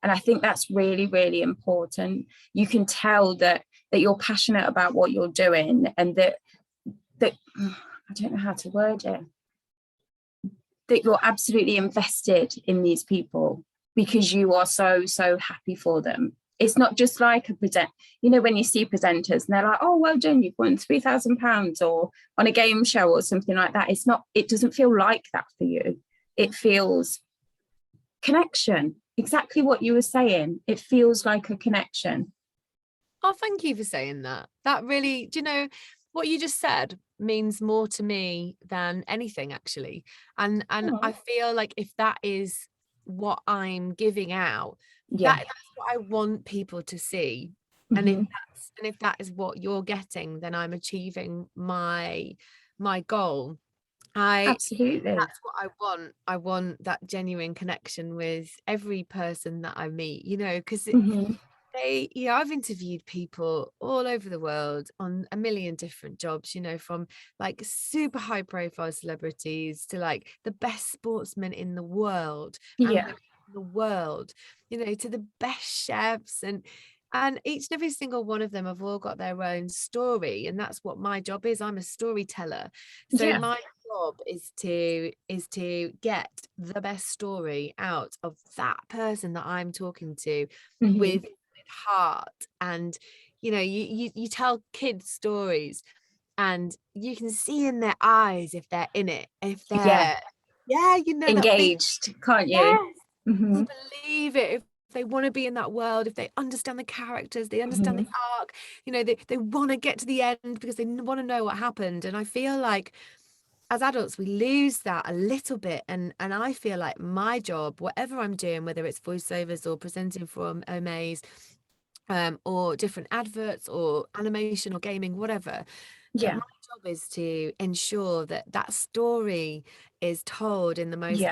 And I think that's really, really important. You can tell that you're passionate about what you're doing, and that I don't know how to word it, that you're absolutely invested in these people because you are so, so happy for them. It's not just like when you see presenters and they're like, oh, well done, you've won £3,000, or on a game show or something like that. It doesn't feel like that for you. It feels connection, exactly what you were saying. It feels like a connection. Oh, thank you for saying that. That really, do you know, what you just said means more to me than anything, actually. And I feel like if that is what I'm giving out, that's what I want people to see. And if that is what you're getting, then I'm achieving my goal. Absolutely. That's what I want. I want that genuine connection with every person that I meet, because I've interviewed people all over the world on a million different jobs, from like super high profile celebrities to like the best sportsmen in the world to the best chefs, and each and every single one of them have all got their own story, and that's what my job is. I'm a storyteller. So my job is to get the best story out of that person that I'm talking to with heart. And you tell kids stories and you can see in their eyes if they're in it, if they're engaged, can't you? You believe it, if they want to be in that world, if they understand the characters, they understand the arc, they want to get to the end because they want to know what happened. And I feel like as adults we lose that a little bit, and I feel like my job, whatever I'm doing, whether it's voiceovers or presenting for OMAs, or different adverts or animation or gaming, whatever, my job is to ensure that that story is told in the most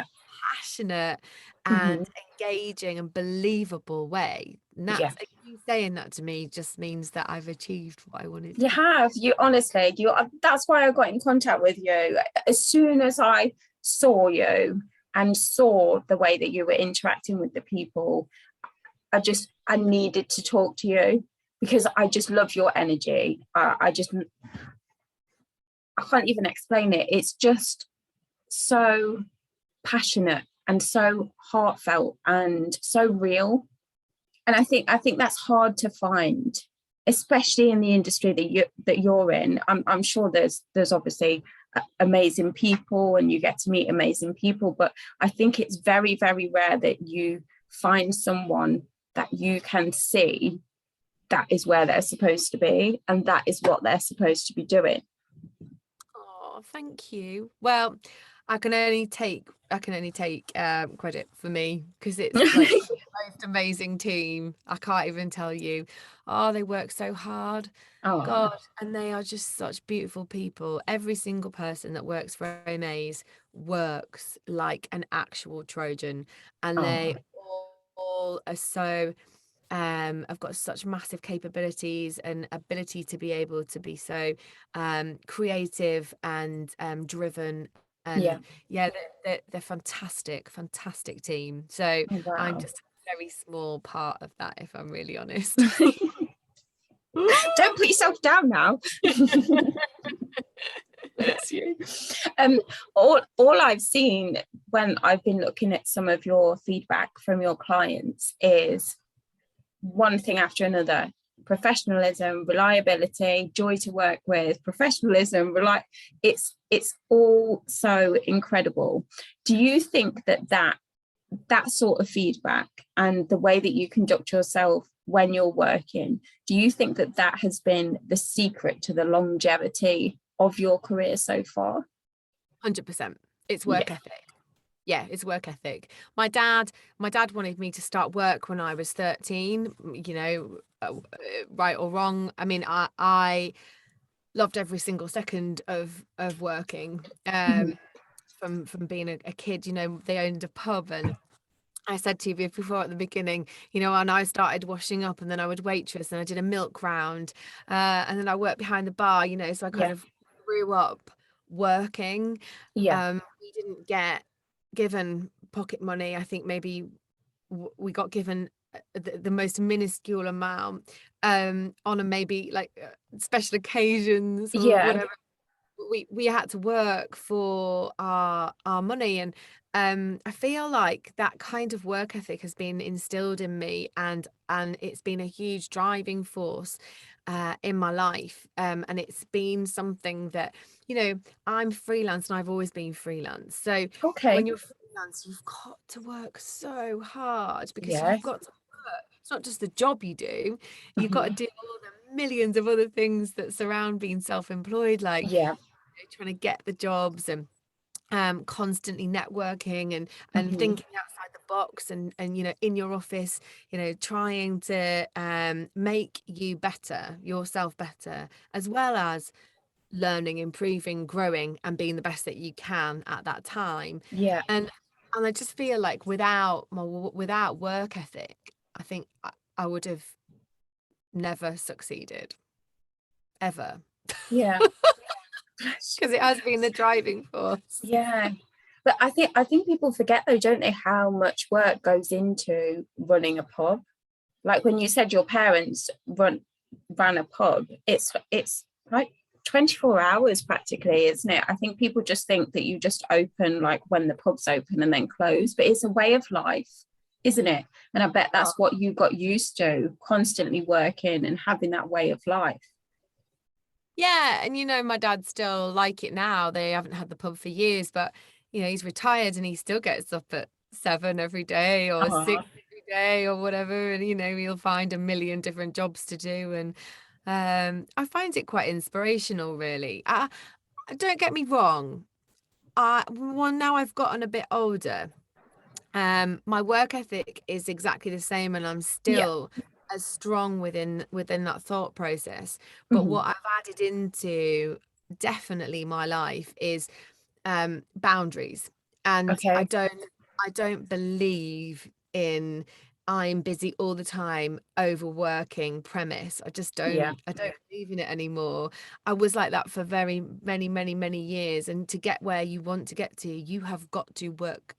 passionate and engaging and believable way. And that's you saying that to me just means that I've achieved what I wanted. You have. You honestly, that's why I got in contact with you. As soon as I saw you and saw the way that you were interacting with the people, I needed to talk to you because I just love your energy. I can't even explain it. It's just so passionate and so heartfelt and so real. And I think that's hard to find, especially in the industry that you're in. I'm sure there's obviously amazing people and you get to meet amazing people, but I think it's very, very rare that you find someone that you can see that is where they're supposed to be and that is what they're supposed to be doing. Oh, thank you. Well, I can only take credit for me, because it's like the most amazing team. I can't even tell you. Oh, they work so hard. Oh God, and they are just such beautiful people. Every single person that works for OMAs works like an actual Trojan, and they all are so I've got such massive capabilities and ability to be able to be so creative and driven. And they're fantastic team. So I'm just a very small part of that, if I'm really honest. Don't put yourself down now. Bless you. All I've seen when I've been looking at some of your feedback from your clients is one thing after another: professionalism, reliability, joy to work with, professionalism, it's all so incredible. Do you think that sort of feedback and the way that you conduct yourself when you're working, do you think that has been the secret to the longevity of your career so far? 100%. It's work ethic. Yeah, it's work ethic. My dad wanted me to start work when I was 13, right or wrong. I mean, I loved every single second of working. From being a kid, they owned a pub, and I said to you before at the beginning, and I started washing up, and then I would waitress, and I did a milk round, and then I worked behind the bar, so I kind of grew up working. Yeah. We didn't get given pocket money. I think maybe we got given the most minuscule amount on a maybe like special occasions or Yeah. whatever. We had to work for our money, and I feel like that kind of work ethic has been instilled in me, and it's been a huge driving force in my life, and it's been something that, you know, I'm freelance and I've always been freelance, so when Okay. you're freelance you've got to work so hard because Yeah. you've got to work. It's not just the job you do, you've got to Mhm. do all the millions of other things that surround being self-employed, like Yeah. trying to get the jobs and constantly networking and Mhm. thinking outside the box, and you know, in your office, you know, trying to make you better, yourself better, as well as learning, improving, growing, and being the best that you can at that time. Yeah. And I just feel like without work ethic, I think I would have never succeeded ever, Yeah. because it has been the driving force. Yeah. But I think people forget though, don't they, how much work goes into running a pub? Like when you said your parents ran a pub, it's like 24 hours practically, isn't it? I think people just think that you just open like when the pub's open and then close, but it's a way of life, isn't it? And I bet that's what you got used to, constantly working and having that way of life. Yeah, and you know, my dad's still like it now. They haven't had the pub for years, but you know, he's retired and he still gets up at 7 every day or 6 Oh, every day or whatever. And you know, he'll find a million different jobs to do. And I find it quite inspirational, really. Don't get me wrong. Well, now I've gotten a bit older, my work ethic is exactly the same, and I'm yeah. still as strong within that thought process. But Mhm. what I've added into definitely my life is boundaries. And Okay. I don't believe in I'm busy all the time, overworking premise. Yeah. I don't believe in it anymore. I was like that for very many years. And to get where you want to get to, you have got to work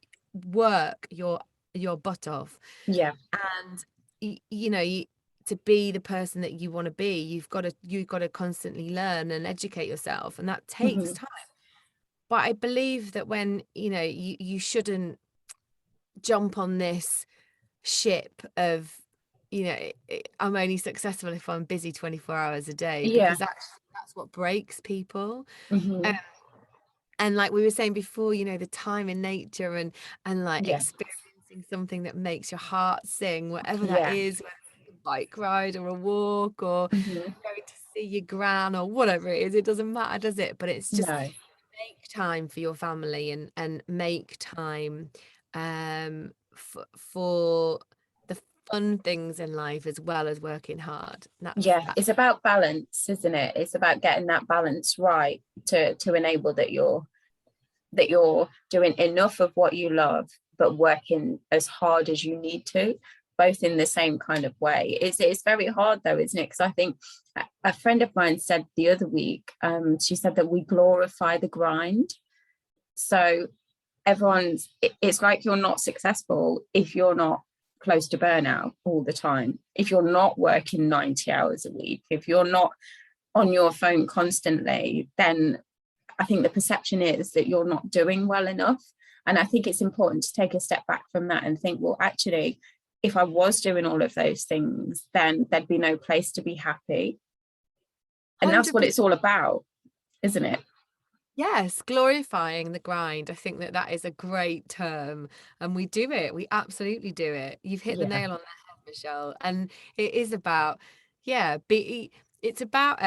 your butt off. Yeah. And you know, to be the person that you want to be, you've got to constantly learn and educate yourself, and that takes Mhm. time. But I believe that when, you know, you shouldn't jump on this ship of, you know, I'm only successful if I'm busy 24 hours a day, Yeah. because that's what breaks people. Um, Mhm. and like we were saying before, you know, the time in nature and like Yeah. experiencing something that makes your heart sing, whatever that Yeah. is, whether it's a bike ride or a walk or Mhm. going to see your gran or whatever it is, it doesn't matter, does it? But it's just No. make time for your family and make time for the fun things in life as well as working hard. Yeah, That's it's about balance, isn't it? It's about getting that balance right to enable that you're doing enough of what you love, but working as hard as you need to, both in the same kind of way. It's very hard though, isn't it? Because I think a friend of mine said the other week, she said that we glorify the grind. So it's like you're not successful if you're not close to burnout all the time, if you're not working 90 hours a week, if you're not on your phone constantly, then I think the perception is that you're not doing well enough. And I think it's important to take a step back from that and think, well, actually, if I was doing all of those things, then there'd be no place to be happy. And that's what 100%. it's all about, isn't it? Yes, glorifying the grind. I think that that is a great term, and we do it. We absolutely do it. You've hit the Yeah. nail on the head, Michelle. And it is about, yeah, it's about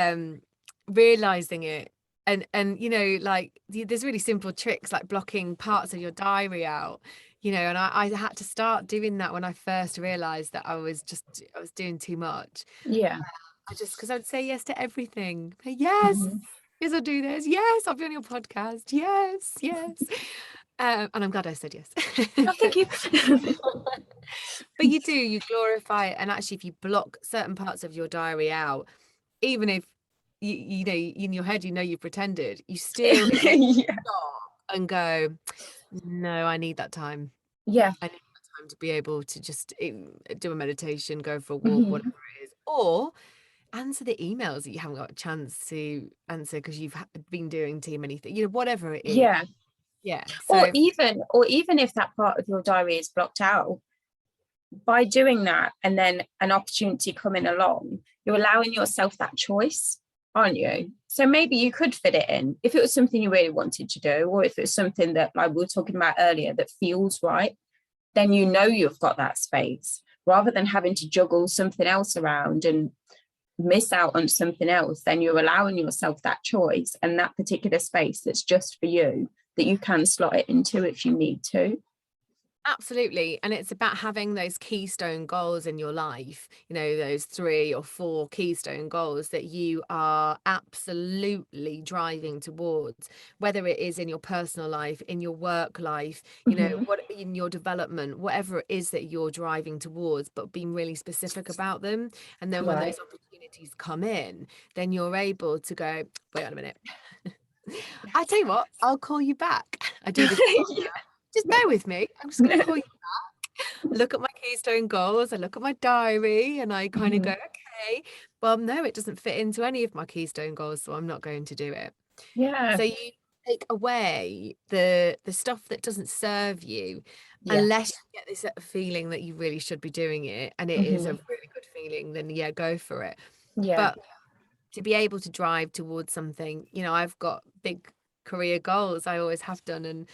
realizing it. And you know, like there's really simple tricks like blocking parts of your diary out, you know, and I had to start doing that when I first realized that I was doing too much. Yeah. I just, because I'd say yes to everything. Yes, Mhm. yes, I'll do this. Yes, I'll be on your podcast. Yes, yes. And I'm glad I said yes. Oh, thank But you. you do, you glorify it. And actually, if you block certain parts of your diary out, even if you know, in your head, you know, you've pretended, you still Yeah. stop and go, no, I need that time. Yeah. I need that time to be able to just do a meditation, go for a walk, Mhm. whatever it is, or answer the emails that you haven't got a chance to answer because you've been doing too many things, you know, whatever it is. Yeah. Yeah. Or So even if that part of your diary is blocked out, by doing that and then an opportunity coming along, you're allowing yourself that choice, aren't you? So maybe you could fit it in if it was something you really wanted to do, or if it's something that, like we were talking about earlier, that feels right, then you know you've got that space, rather than having to juggle something else around and miss out on something else. Then you're allowing yourself that choice and that particular space that's just for you, that you can slot it into if you need to. absolutely. And it's about having those keystone goals in your life, you know, those 3 or 4 keystone goals that you are absolutely driving towards, whether it is in your personal life, in your work life, you know, what in your development, whatever it is that you're driving towards, but being really specific about them. And then when Right. those opportunities come in, then you're able to go, wait on a minute. I tell you what, I'll call you back. I do this. Yeah. Just bear with me. I'm just going to call you back. Look at my keystone goals. I look at my diary and I kind of go, okay, well, no, it doesn't fit into any of my keystone goals, so I'm not going to do it. Yeah. So you take away the stuff that doesn't serve you, Yeah. unless you get this feeling that you really should be doing it, and it is a really good feeling, then yeah, go for it. Yeah. But to be able to drive towards something, you know, I've got big career goals. I always have done, and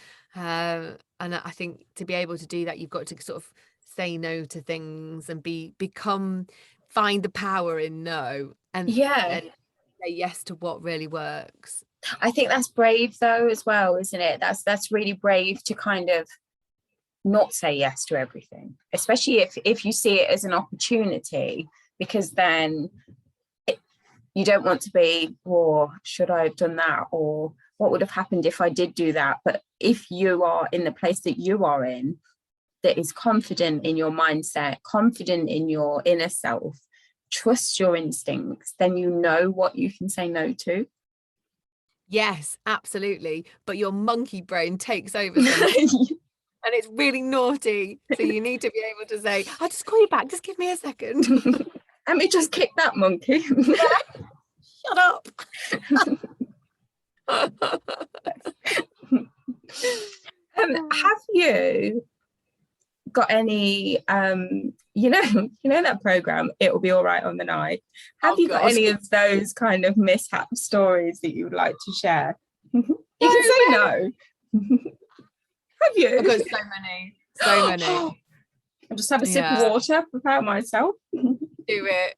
I think to be able to do that, you've got to sort of say no to things and find the power in no, and Yeah. say yes to what really works. I think that's brave though as well, isn't it? That's really brave to kind of not say yes to everything, especially if you see it as an opportunity, because then you don't want to be, or should I have done that, or what would have happened if I did do that. But if you are in the place that you are in, that is confident in your mindset, confident in your inner self, trust your instincts, then you know what you can say no to. Yes, absolutely. But your monkey brain takes over sometimes. And it's really naughty. So you need to be able to say, I'll just call you back. Just give me a second. Let me just kick that monkey. Shut up. Have you got any you know that program It'll Be All Right on the Night? Have you got any of those kind of mishap stories that you would like to share? You can say no. Have you? I've got so many. I'll just have a sip of water, prepare myself. Do it.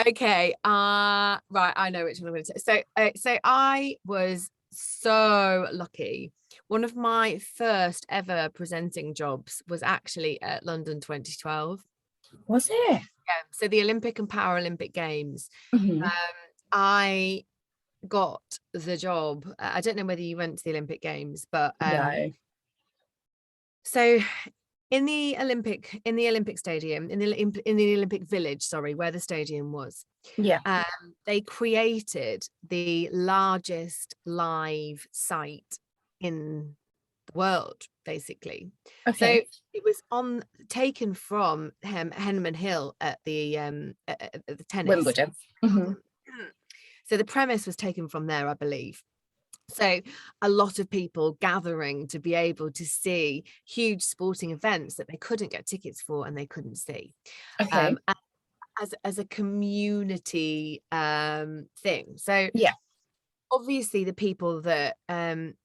Okay. Right, I know which one I'm going to say. So I was so lucky. One of my first ever presenting jobs was actually at London 2012. Was it? Yeah. So the Olympic and Paralympic Games. I got the job. I don't know whether you went to the Olympic Games, but no. So in the Olympic stadium, in the Olympic Village, sorry, where the stadium was, they created the largest live site in the world, basically. So it was taken from Henman Hill at the tennis. Wimbledon. So the premise was taken from there, I believe. So a lot of people gathering to be able to see huge sporting events that they couldn't get tickets for and they couldn't see. As a community thing. So obviously the people that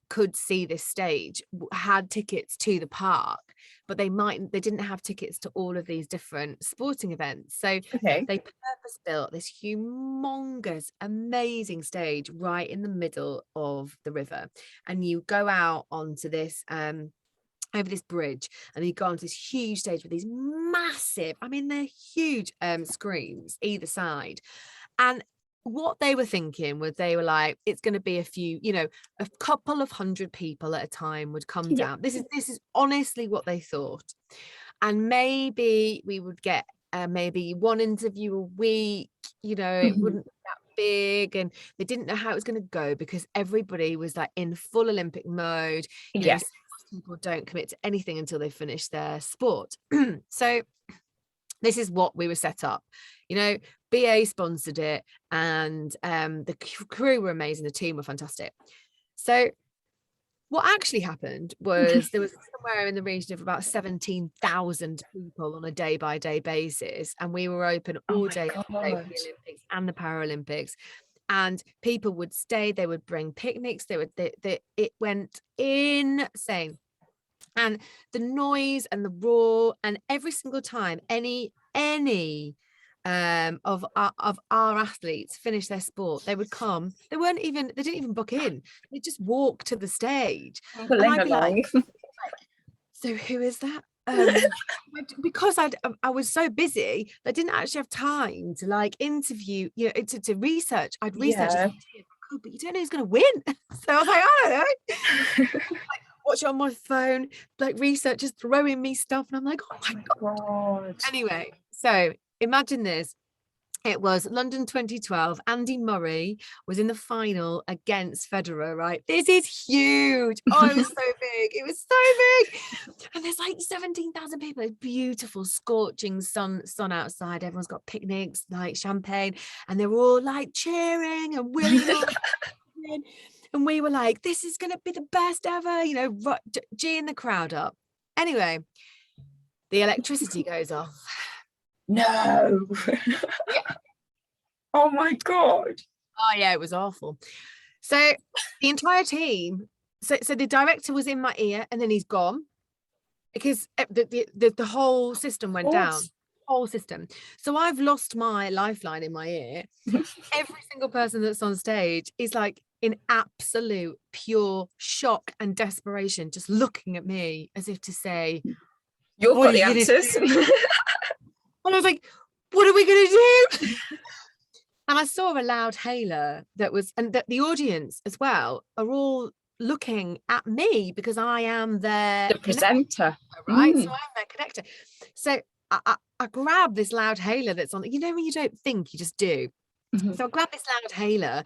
could see this stage had tickets to the park, but they didn't have tickets to all of these different sporting events. So they purpose built this humongous, amazing stage right in the middle of the river, and you go out onto this over this bridge, and you go onto this huge stage with these massive, I mean they're huge screens either side. And what they were thinking was, they were like, it's going to be a couple of hundred people at a time would come down. This is honestly what they thought. And maybe we would get maybe one interview a week, it wouldn't be that big, and they didn't know how it was going to go because everybody was like in full Olympic mode. People don't commit to anything until they finish their sport. So this is what we were set up. BA sponsored it, and the crew were amazing. The team were fantastic. So what actually happened was there was somewhere in the region of about 17,000 people on a day-by-day basis, and we were open all day for the Olympics and the Paralympics. And people would stay, they would bring picnics, it went insane. And the noise and the roar, and every single time any of our athletes finish their sport, they would come. They didn't even book in. They just walk to the stage. And I'd be like, so who is that? Because I was so busy, I didn't actually have time to like interview, to research. I'd research, but you don't know who's going to win. So I was like, I don't know. Watch it on my phone, like researchers throwing me stuff, and I'm like, oh my God. Anyway, so imagine this. It was London 2012. Andy Murray was in the final against Federer, right? This is huge. Oh, it was so big. It was so big. And there's like 17,000 people. It's beautiful, scorching sun outside. Everyone's got picnics, like champagne, and they're all like cheering and willing on. And we were like, this is going to be the best ever, G'ing the crowd up. Anyway, the electricity goes off. No. Oh my God. Oh yeah, it was awful. So the entire team, so the director was in my ear, and then he's gone because the whole system went down. Whole system. So I've lost my lifeline in my ear. Every single person that's on stage is like in absolute pure shock and desperation, just looking at me as if to say, you've got the answers. And I was like, what are we going to do? And I saw a loud hailer and that the audience as well are all looking at me because I am the presenter, right? So I'm their connector. So I grab this loud hailer that's on, when you don't think, you just do. So I grabbed this loud hailer.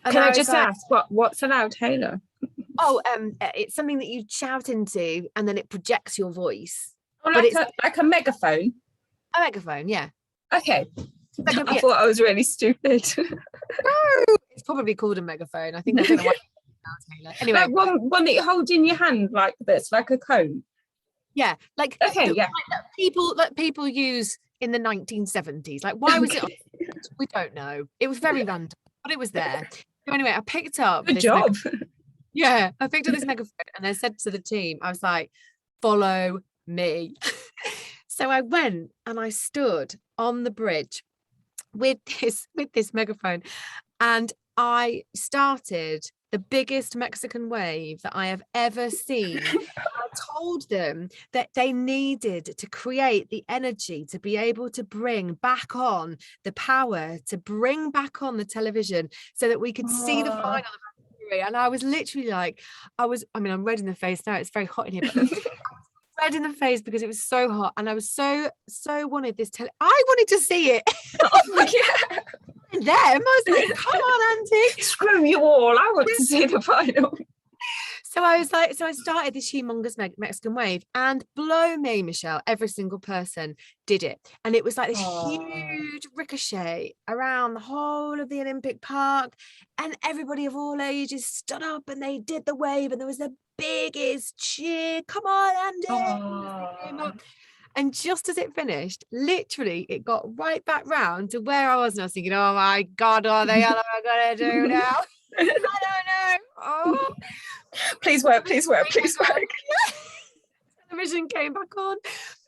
Can I just ask, what's a loud hailer? Oh, it's something that you shout into and then it projects your voice. Oh, like a megaphone? A megaphone, yeah. Okay. I thought I was really stupid. No, it's probably called a megaphone. I think I don't know why. Anyway, like one that you hold in your hand like this, like a cone. Yeah, like people use in the 1970s. Like, why was it? We don't know. It was very random, but it was there. So anyway, I picked up. Good job. Yeah, I picked up this megaphone and I said to the team, I was like, "Follow me." So I went and I stood on the bridge with this megaphone, and I started the biggest Mexican wave that I have ever seen. I told them that they needed to create the energy to be able to bring back on the power, to bring back on the television so that we could see the final of the. And I was literally like, I'm red in the face now. It's very hot in here, but red in the face because it was so hot, and I was so wanted this I wanted to see it. Oh yeah. Them, I was like, come on, Auntie, screw you all, I want to see the final. So I was like, I started this humongous Mexican wave, and blow me, Michelle, every single person did it, and it was like this huge ricochet around the whole of the Olympic Park, and everybody of all ages stood up and they did the wave, and there was the biggest cheer. Come on, Andy. And just as it finished, literally, it got right back round to where I was, and I was thinking, oh my God, what am I gonna do now? I don't know. Oh, please work. Television came back on,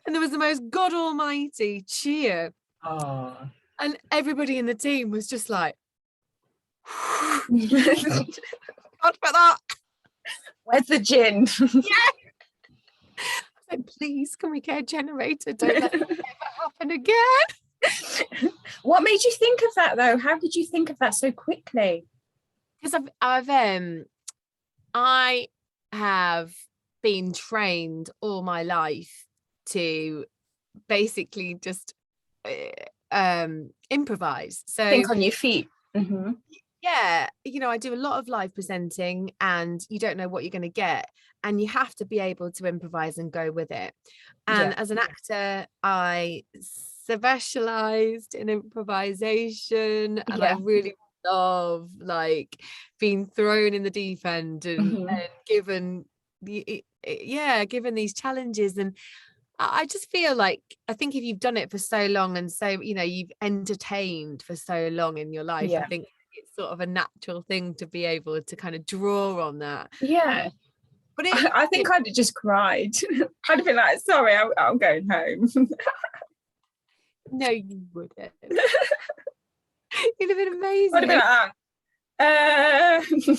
and there was the most God Almighty cheer. And everybody in the team was just like, God for that. Where's the gin? Yeah. I said, please, can we get a generator? Don't let it ever happen again. What made you think of that, though? How did you think of that so quickly? Because I have been trained all my life to basically just improvise. So think on your feet. Mm-hmm. Yeah, I do a lot of live presenting, and you don't know what you're going to get, and you have to be able to improvise and go with it. And as an actor, I specialized in improvisation, and I really love like being thrown in the deep end and given these challenges. And I just feel like, I think if you've done it for so long, and so you've entertained for so long in your life, I think it's sort of a natural thing to be able to kind of draw on that. But I think I'd have just cried. I'd have been like, sorry, I'm going home. No, you wouldn't. It'd have been amazing. I'd have been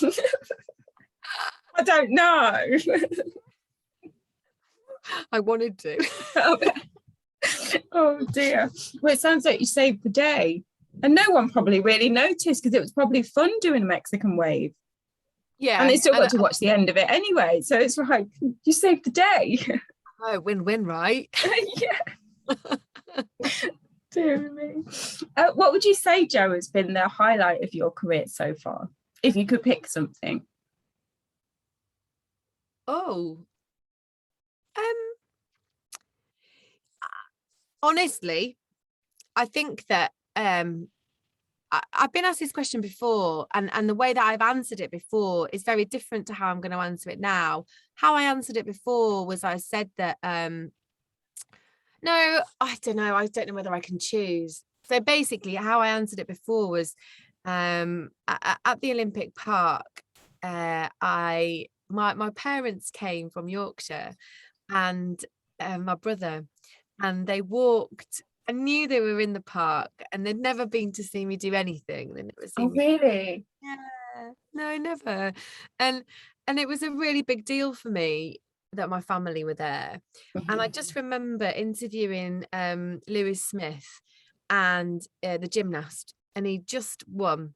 like, I don't know. I wanted to. Oh dear. Well, it sounds like you saved the day. And no one probably really noticed, because it was probably fun doing a Mexican wave. Yeah. And they still got to watch the end of it anyway. So it's like, you saved the day. Oh, win-win, right? Dear me. What would you say, Jo, has been the highlight of your career so far? If you could pick something. Honestly, I think that I've been asked this question before, and the way that I've answered it before is very different to how I'm going to answer it now. How I answered it before was, I said that no, I don't know whether I can choose. So basically how I answered it before was at the Olympic Park, my parents came from Yorkshire, and my brother, and they walked. I knew they were in the park, and they'd never been to see me do anything. They'd never seen me. Really? Yeah, no, never. And it was a really big deal for me that my family were there. And I just remember interviewing Lewis Smith, and the gymnast, and he just won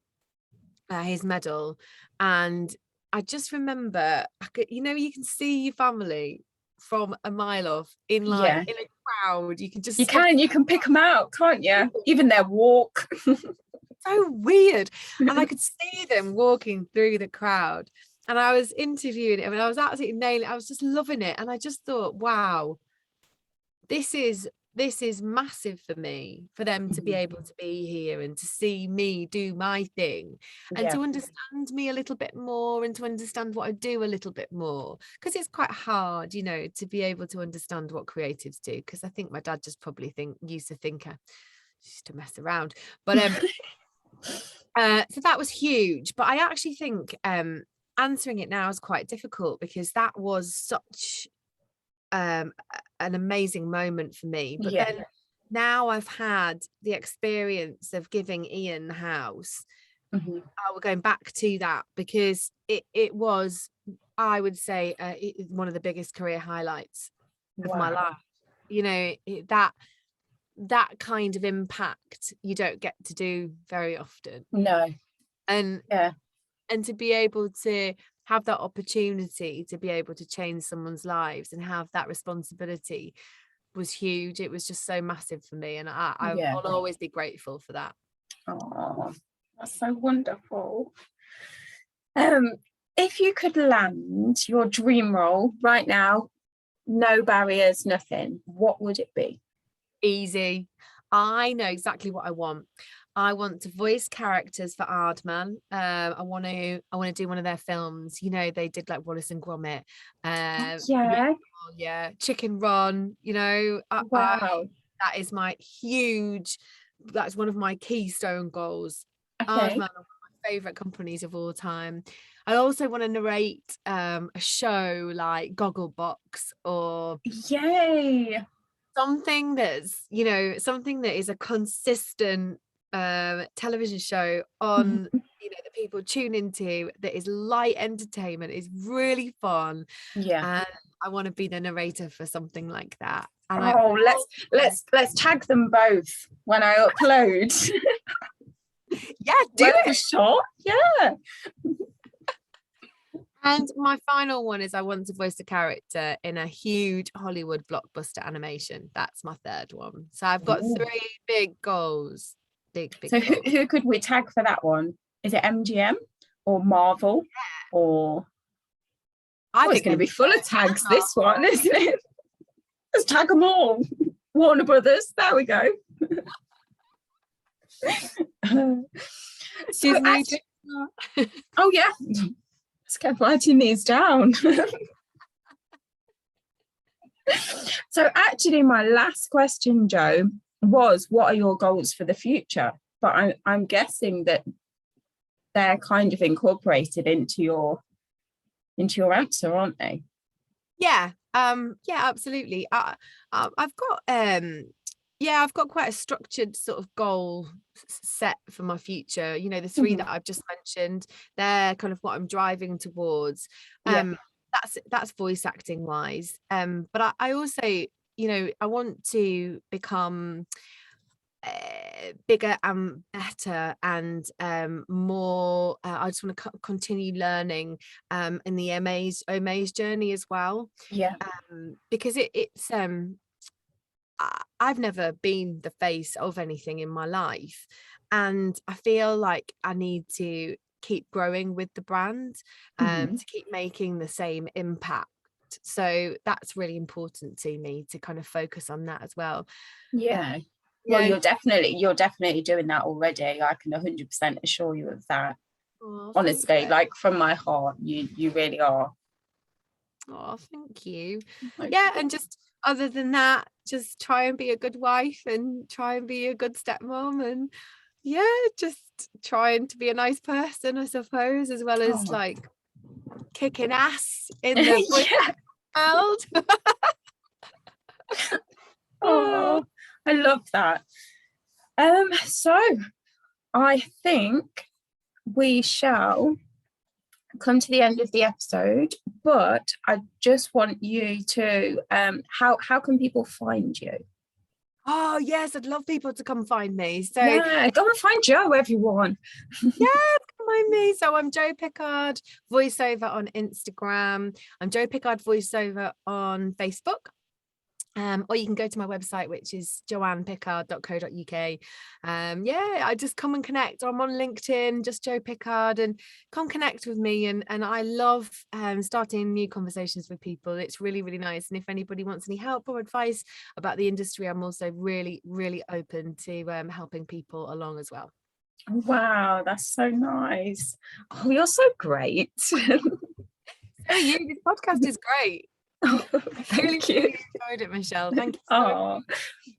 his medal. And I just remember, you can see your family from a mile off in in a crowd. You can pick them out, can't you? Even their walk. So weird. And I could see them walking through the crowd, and I was interviewing him, and I was absolutely nailing it. I was just loving it, and I just thought, wow, this is massive for me, for them to be able to be here and to see me do my thing, and to understand me a little bit more, and to understand what I do a little bit more, because it's quite hard, to be able to understand what creatives do, because I think my dad just probably used to think just to mess around, but so that was huge. But I actually think answering it now is quite difficult, because that was such an amazing moment for me. But then now I've had the experience of giving Ian the house. We're going back to that, because it was, I would say, one of the biggest career highlights of my life. That kind of impact you don't get to do very often. No. And to be able to have that opportunity to be able to change someone's lives and have that responsibility was huge. It was just so massive for me, and I'll always be grateful for that. Oh, that's so wonderful. If you could land your dream role right now, no barriers, nothing, what would it be? Easy. I know exactly what I want. I want to voice characters for Aardman. I want to do one of their films. They did like Wallace and Gromit. Chicken Run. Wow. That is that's one of my keystone goals. Okay. Aardman, one of my favorite companies of all time. I also want to narrate a show like Gogglebox, or something that's something that is a consistent television show on that people tune into, that is light entertainment, is really fun. And I want to be the narrator for something like that. And let's tag them both when I upload. Do it for sure. And my final one is I want to voice a character in a huge Hollywood blockbuster animation. That's my third one. So I've got Ooh. 3 big goals. Big So goals. who could we tag for that one? Is it MGM or Marvel or? I It's think going to be full of tags, this one, isn't it? Let's tag them all. Warner Brothers. There we go. So oh yeah, let's get writing these down. So actually, my last question, Jo, was what are your goals for the future? But I'm guessing that they're kind of incorporated into your answer, aren't they? Yeah, absolutely. I've got quite a structured sort of goal set for my future. You know, the 3 that I've just mentioned, they're kind of what I'm driving towards. That's voice acting wise. But I also, you know, I want to become bigger and better and more. I just want to continue learning in the OMA's journey as well. Because it's I've never been the face of anything in my life, and I feel like I need to keep growing with the brand to keep making the same impact. So that's really important to me, to kind of focus on that as well. Well, you're definitely doing that already. I can 100% assure you of that. Honestly, like from my heart, you really are. Oh, thank you. Yeah, and just other than that, just try and be a good wife and try and be a good stepmom, and just trying to be a nice person, I suppose, as well as like kicking ass in the world. Oh, I love that. So I think we shall come to the end of the episode, but I just want you to how can people find you? Oh yes, I'd love people to come find me. So go and find Jo, everyone. Come find me. So I'm Jo Pickard voiceover on Instagram. I'm Jo Pickard voiceover on Facebook. Or you can go to my website, which is joannepickard.co.uk. I just come and connect. I'm on LinkedIn, just Jo Pickard, and come connect with me. And I love starting new conversations with people. It's really, really nice. And if anybody wants any help or advice about the industry, I'm also really, really open to helping people along as well. Wow, that's so nice. Oh, you're so great. So you, this podcast is great. Thank you. Really enjoyed it, Michelle. Thank you so much.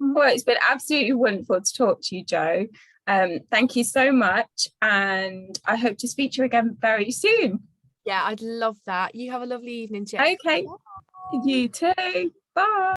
Well, it's been absolutely wonderful to talk to you, Jo. Thank you so much, and I hope to speak to you again very soon. Yeah, I'd love that. You have a lovely evening, Jess. Okay, you too. Bye.